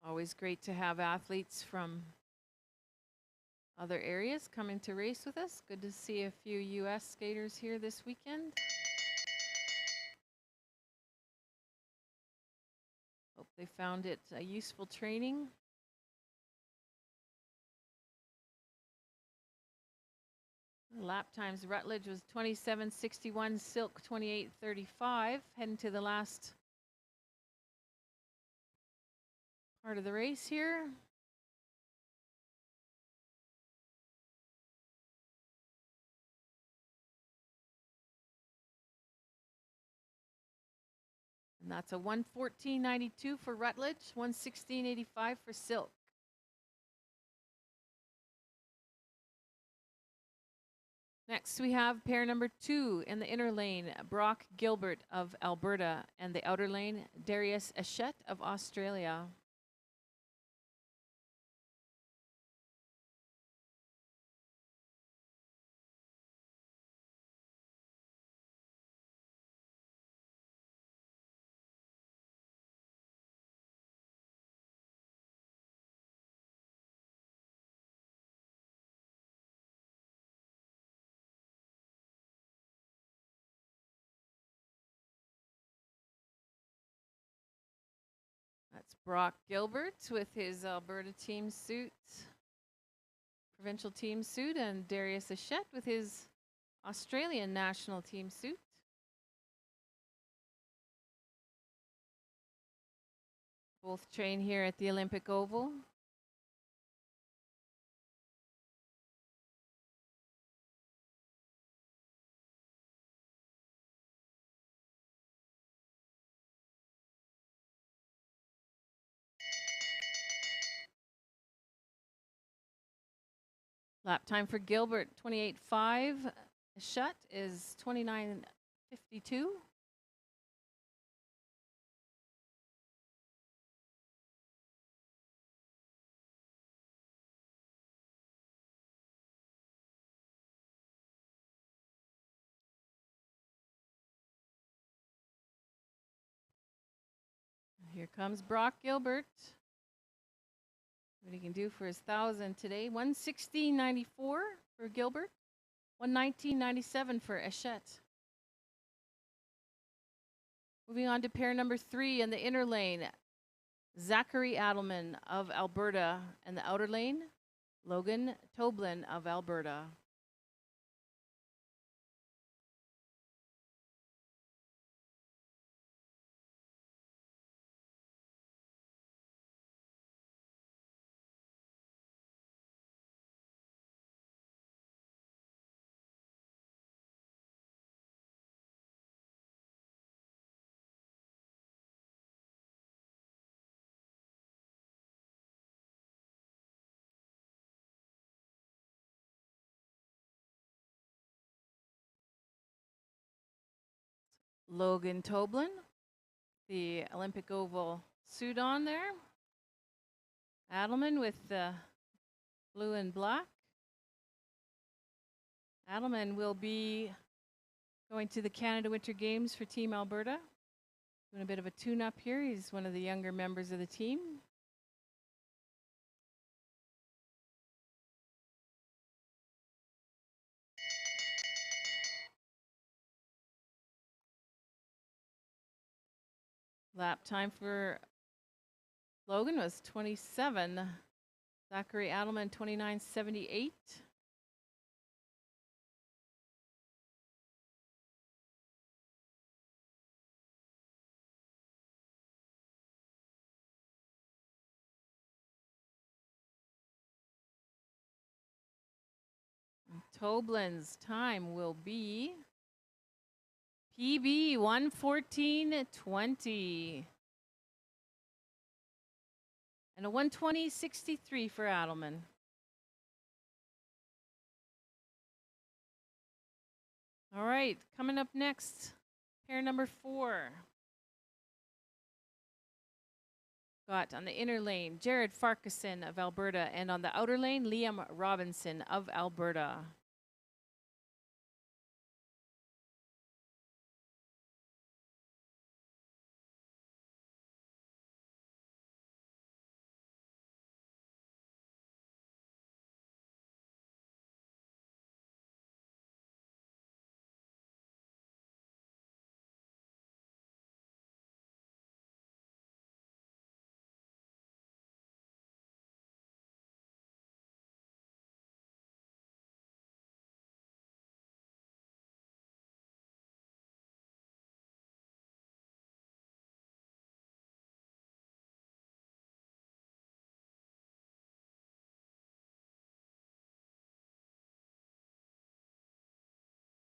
Always great to have athletes from other areas coming to race with us. Good to see a few US skaters here this weekend. Hope they found it a useful training. Lap times, Rutledge was 27:61, Silk 28:35. Heading to the last part of the race here. And that's a 114.92 for Rutledge, 116.85 for Silk. Next, we have pair number 2 in the inner lane, Brock Gilbert of Alberta, and the outer lane, Darius Eshett of Australia. That's Brock Gilbert with his Alberta team suit, provincial team suit, and Darius Eshett with his Australian national team suit. Both train here at the Olympic Oval. Lap time for Gilbert, 28.5. Eshett is 29.52. Here comes Brock Gilbert. What he can do for his 1,000 today. 116.94 for Gilbert. 119.97 for Eshett. Moving on to pair number 3 in the inner lane. Zachary Adelman of Alberta, and the outer lane, Logan Toblin of Alberta. Logan Toblin, the Olympic Oval suit on there. Adelman with the blue and black. Adelman will be going to the Canada Winter Games for Team Alberta. Doing a bit of a tune-up here. He's one of the younger members of the team. Lap time for Logan was 27. Zachary Adelman, 29.78. Toblin's time will be PB 114.20. And a 120.63 for Adelman. All right, coming up next, pair number 4. Got on the inner lane, Jared Farquharson of Alberta, and on the outer lane, Liam Robinson of Alberta.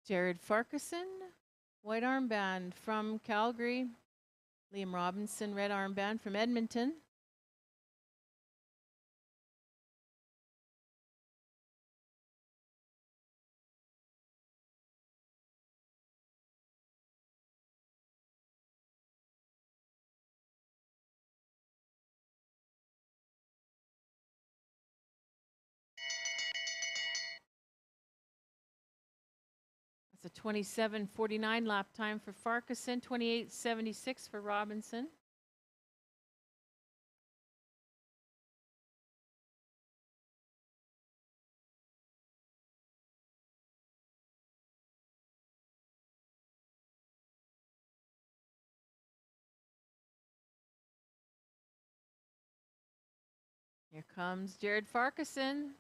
Jared Farquharson, white armband from Calgary. Liam Robinson, red armband from Edmonton. That's a 27:49 lap time for Farquharson, 28:76 for Robinson. Here comes Jared Farquharson.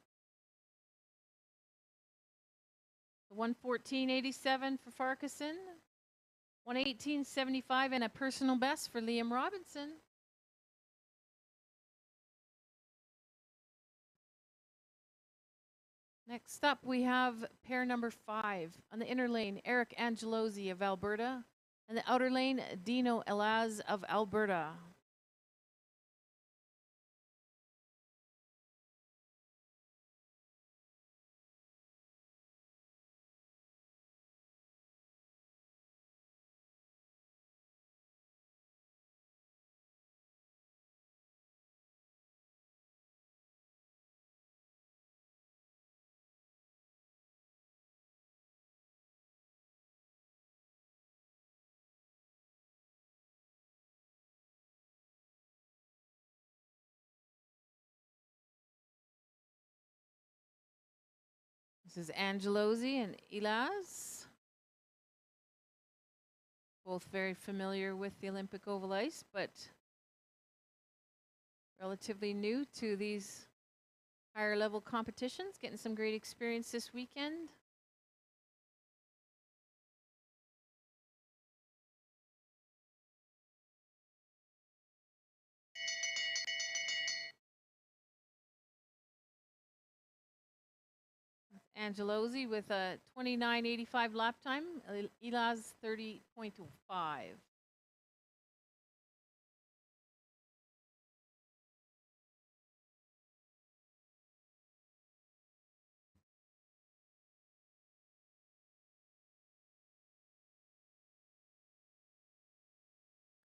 1:14.87 for Farquharson. 1:18.75 and a personal best for Liam Robinson. Next up, we have pair number 5. On the inner lane, Eric Angelosi of Alberta. And the outer lane, Dino Elaz of Alberta. This is Angelosi and Elaz. Both very familiar with the Olympic oval ice, but relatively new to these higher level competitions, getting some great experience this weekend. Angelosi with a 29:85 lap time, Elaz 30.5.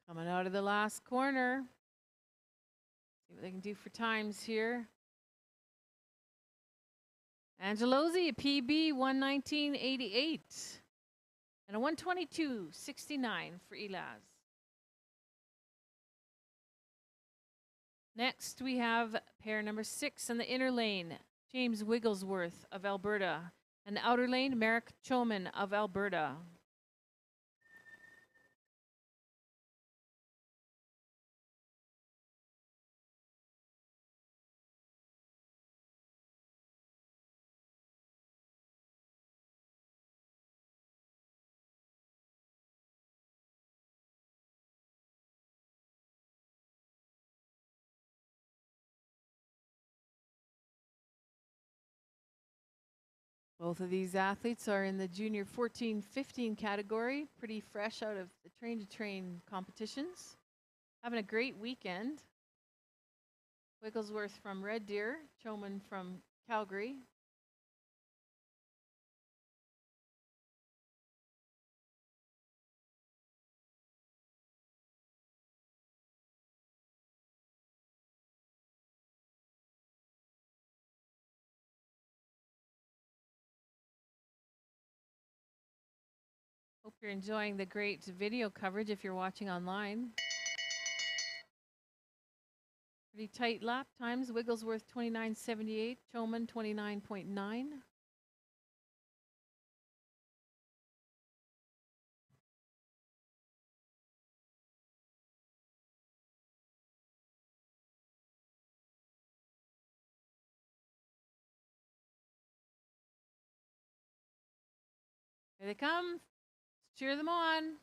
Coming out of the last corner. See what they can do for times here. Angelosi, a PB 119.88 and a 122.69 for Elaz. Next, we have pair number 6 on the inner lane, James Wigglesworth of Alberta, and the outer lane, Merrick Choman of Alberta. Both of these athletes are in the junior 14-15 category, pretty fresh out of the train-to-train competitions. Having a great weekend. Wigglesworth from Red Deer, Choman from Calgary. Hope you're enjoying the great video coverage if you're watching online. Pretty tight lap times. Wigglesworth 29.78, Choman 29.9. Here they come. Let's cheer them on.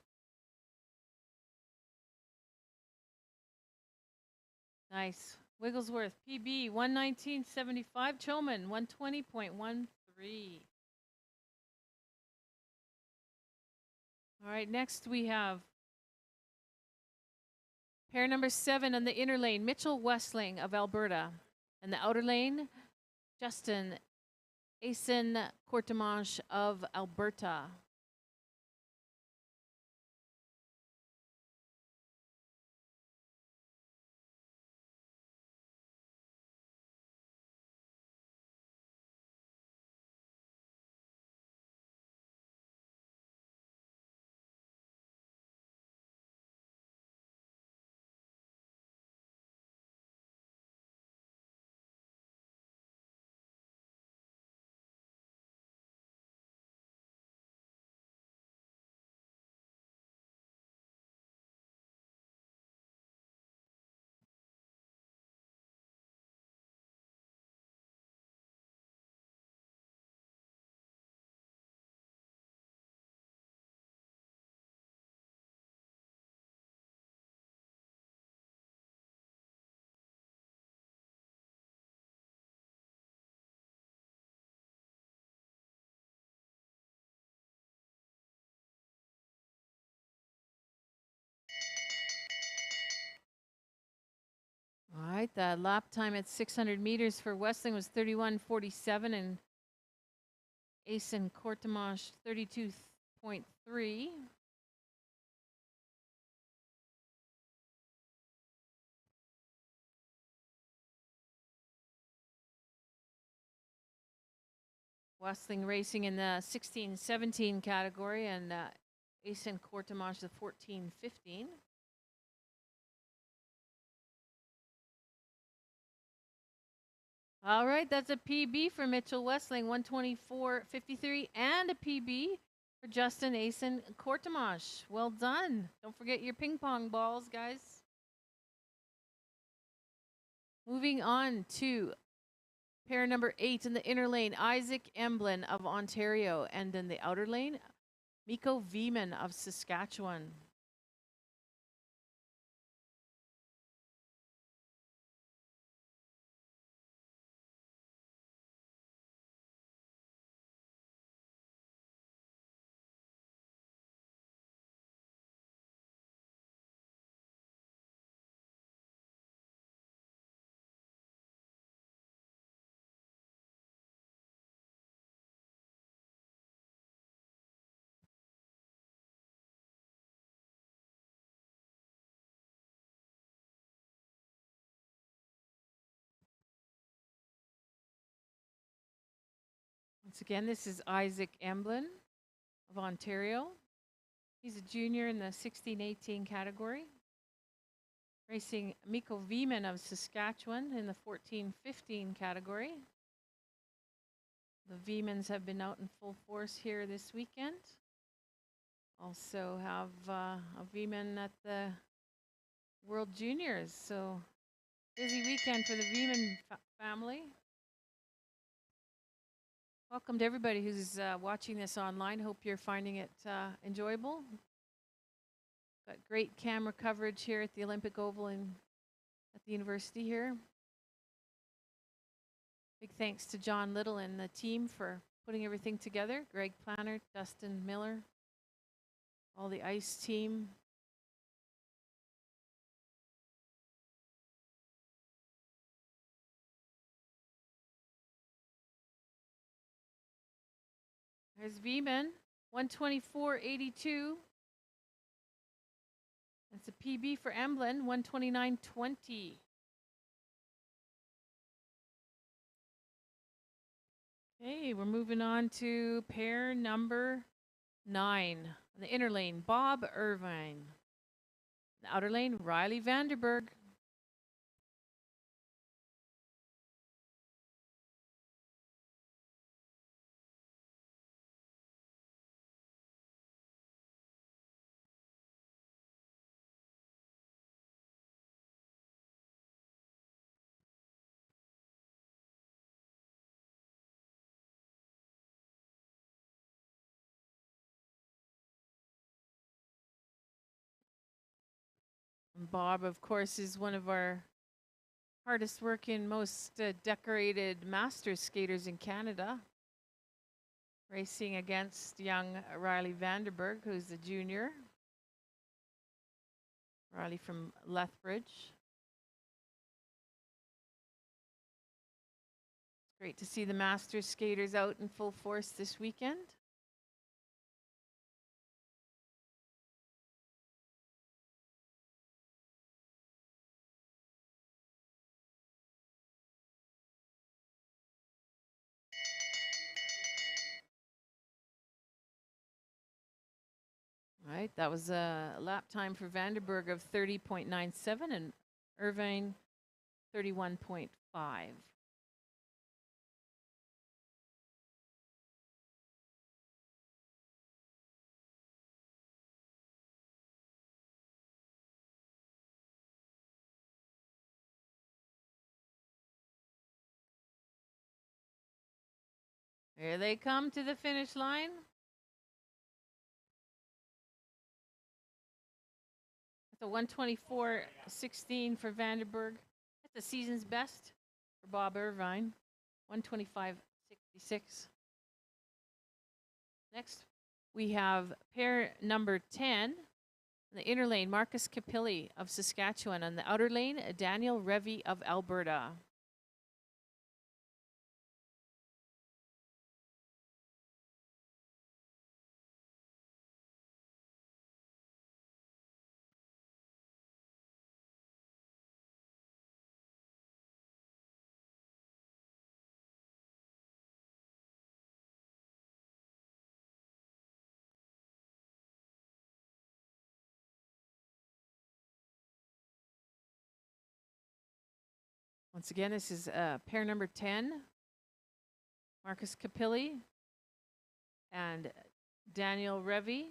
Nice. Wigglesworth, PB 119.75, Choman 120.13. All right, next we have pair number 7 on the inner lane, Mitchell Westling of Alberta. And the outer lane, Justin Asen Courtemanche of Alberta. All right, the lap time at 600 meters for Westling was 31:47 and Asen Courtemanche 32.3. Westling racing in the 16-17 category and Asen Courtemanche the 14-15. All right, that's a PB for Mitchell Westling, 124.53, and a PB for Justin Asen Courtemanche. Well done. Don't forget your ping pong balls, guys. Moving on to pair number 8 in the inner lane, Isaac Emblin of Ontario, and in the outer lane, Miko Veeman of Saskatchewan. Once again, this is Isaac Emblin of Ontario. He's a junior in the 16-18 category. Racing Miko Veeman of Saskatchewan in the 14-15 category. The Veemans have been out in full force here this weekend. Also have a Veeman at the World Juniors. So busy weekend for the Veeman family. Welcome to everybody who's watching this online. Hope you're finding it enjoyable. Got great camera coverage here at the Olympic Oval and at the university here. Big thanks to John Little and the team for putting everything together. Greg Planner, Dustin Miller, all the ICE team. There's Veeman, 124.82. That's a PB for Emblin, 129.20. Okay, we're moving on to pair number 9. On the inner lane, Bob Irvine. The outer lane, Riley Vanderberg. Bob, of course, is one of our hardest working, most decorated master skaters in Canada. Racing against young Riley Vanderberg, who's a junior. Riley from Lethbridge. Great to see the Masters skaters out in full force this weekend. All right, that was a lap time for Vanderberg of 30.97 and Irvine 31.5. Here they come to the finish line. That's a 124.16 for Vanderberg. That's the season's best for Bob Irvine. 125.66. Next, we have pair number 10. In the inner lane, Marcus Capilli of Saskatchewan. On the outer lane, Daniel Revy of Alberta. Once again, this is pair number 10. Marcus Capilli and Daniel Revy.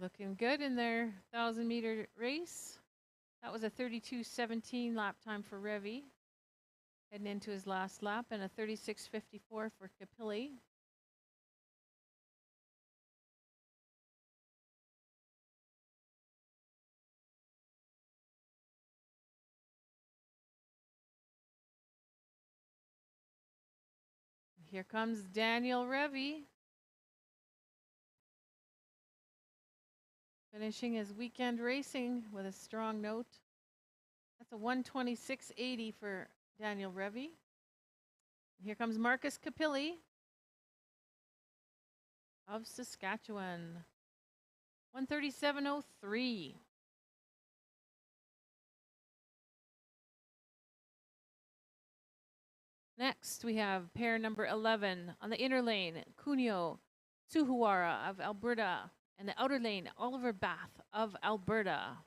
Looking good in their 1,000-meter race. That was a 32.17 lap time for Revy. Heading into his last lap, and a 36.54 for Capilli. Here comes Daniel Revy. Finishing his weekend racing with a strong note. That's a 126.80 for Daniel Revy. Here comes Marcus Capilli of Saskatchewan. 137.03. Next, we have pair number 11 on the inner lane, Kunio Tsuhuara of Alberta, and the outer lane, Oliver Bath of Alberta.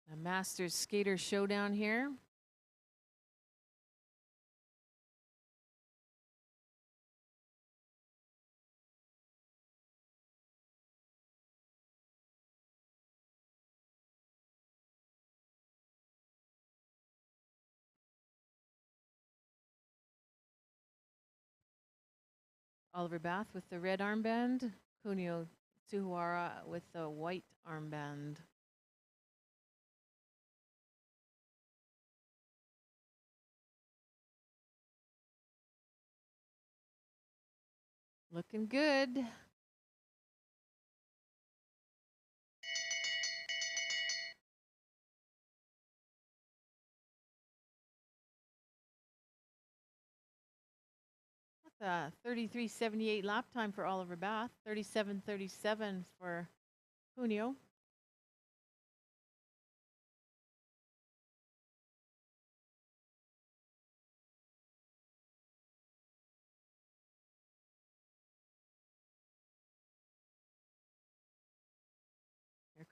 The Masters Skater Showdown here. Oliver Bath with the red armband, Kunio Tsuhuara with the white armband. Looking good. That's a 33.78 lap time for Oliver Bath, 37.37 for Kunio.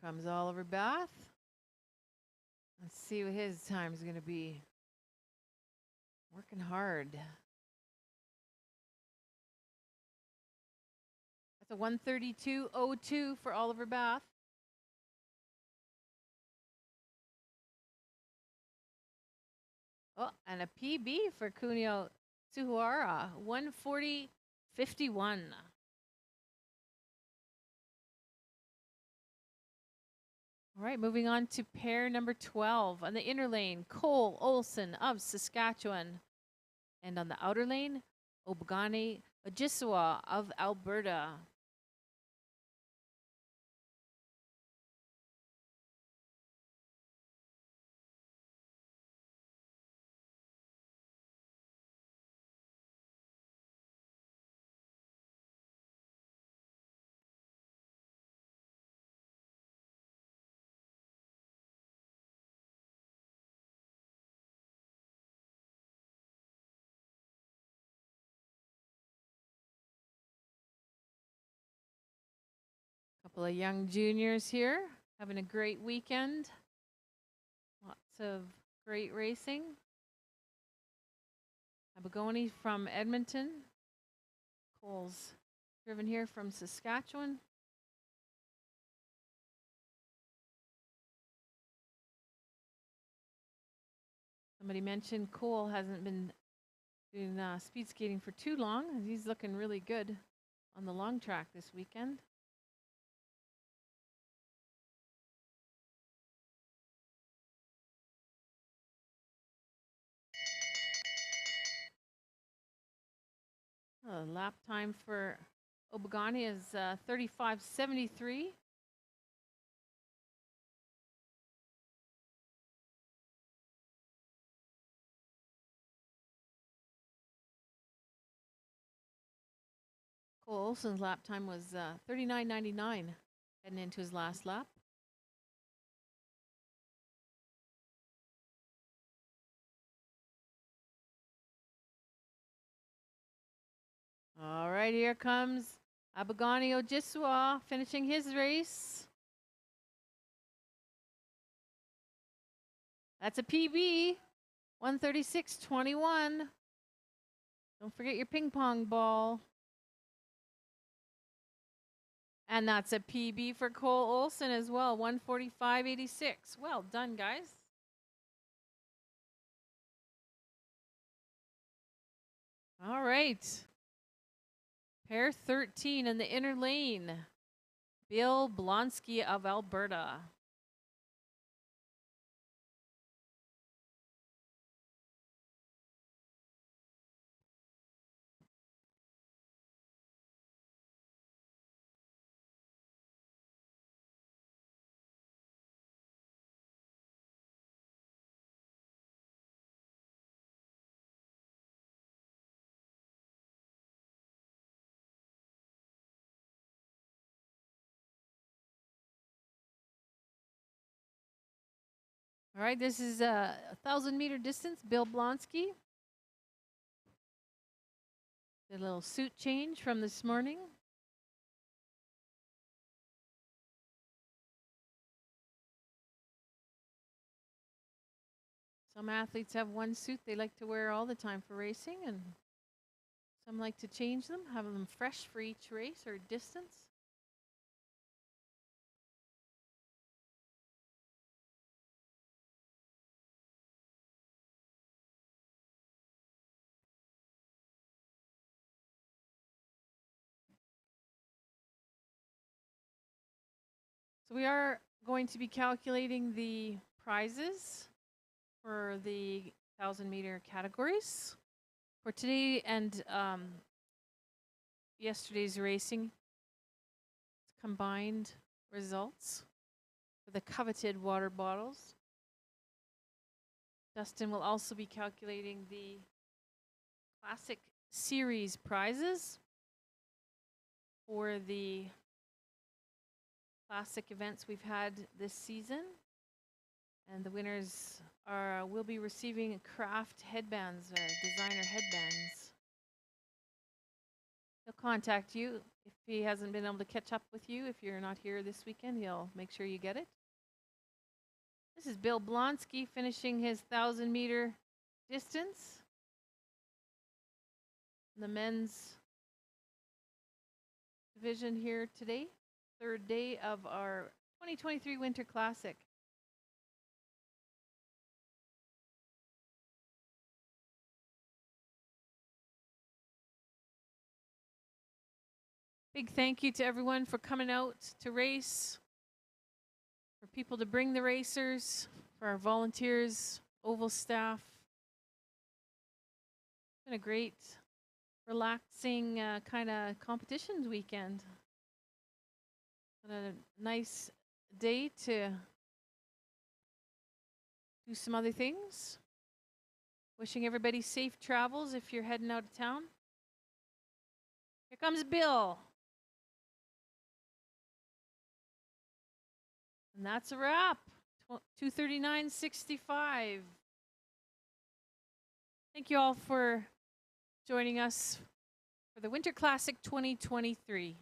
comes Oliver Bath. Let's see what his time's going to be. Working hard. That's a 1:32:02 for Oliver Bath. Oh, and a PB for Kunio Tsuhuara, 1:40:51. All right, moving on to pair number 12. On the inner lane, Cole Olson of Saskatchewan. And on the outer lane, Obgani Ojiswa of Alberta. Couple of young juniors here having a great weekend. Lots of great racing. Abagoni from Edmonton. Cole's driven here from Saskatchewan. Somebody mentioned Cole hasn't been doing speed skating for too long, and he's looking really good on the long track this weekend. Lap time for Obagani is 35:73. Cole Olson's lap time was 39:99 heading into his last lap. All right, here comes Abagani Ojiswa finishing his race. That's a PB, 1:36:21. Don't forget your ping pong ball. And that's a PB for Cole Olson as well, 1:45:86. Well done, guys. All right. Pair 13 in the inner lane. Bill Blonsky of Alberta. All right, this is a 1,000-meter distance. Bill Blonsky. Did a little suit change from this morning. Some athletes have one suit they like to wear all the time for racing, and some like to change them, have them fresh for each race or distance. So we are going to be calculating the prizes for the 1,000-meter categories. For today and yesterday's racing, combined results for the coveted water bottles. Dustin will also be calculating the Classic Series prizes for the classic events we've had this season. And the winners will be receiving craft headbands, designer headbands. He'll contact you if he hasn't been able to catch up with you. If you're not here this weekend, he'll make sure you get it. This is Bill Blonsky finishing his 1,000-meter distance. The men's division here today, third day of our 2023 Winter Classic. Big thank you to everyone for coming out to race, for people to bring the racers, for our volunteers, oval staff. It's been a great, relaxing kind of competitions weekend. And a nice day to do some other things. Wishing everybody safe travels if you're heading out of town. Here comes Bill. And that's a wrap. 2:39.65. Thank you all for joining us for the Winter Classic 2023.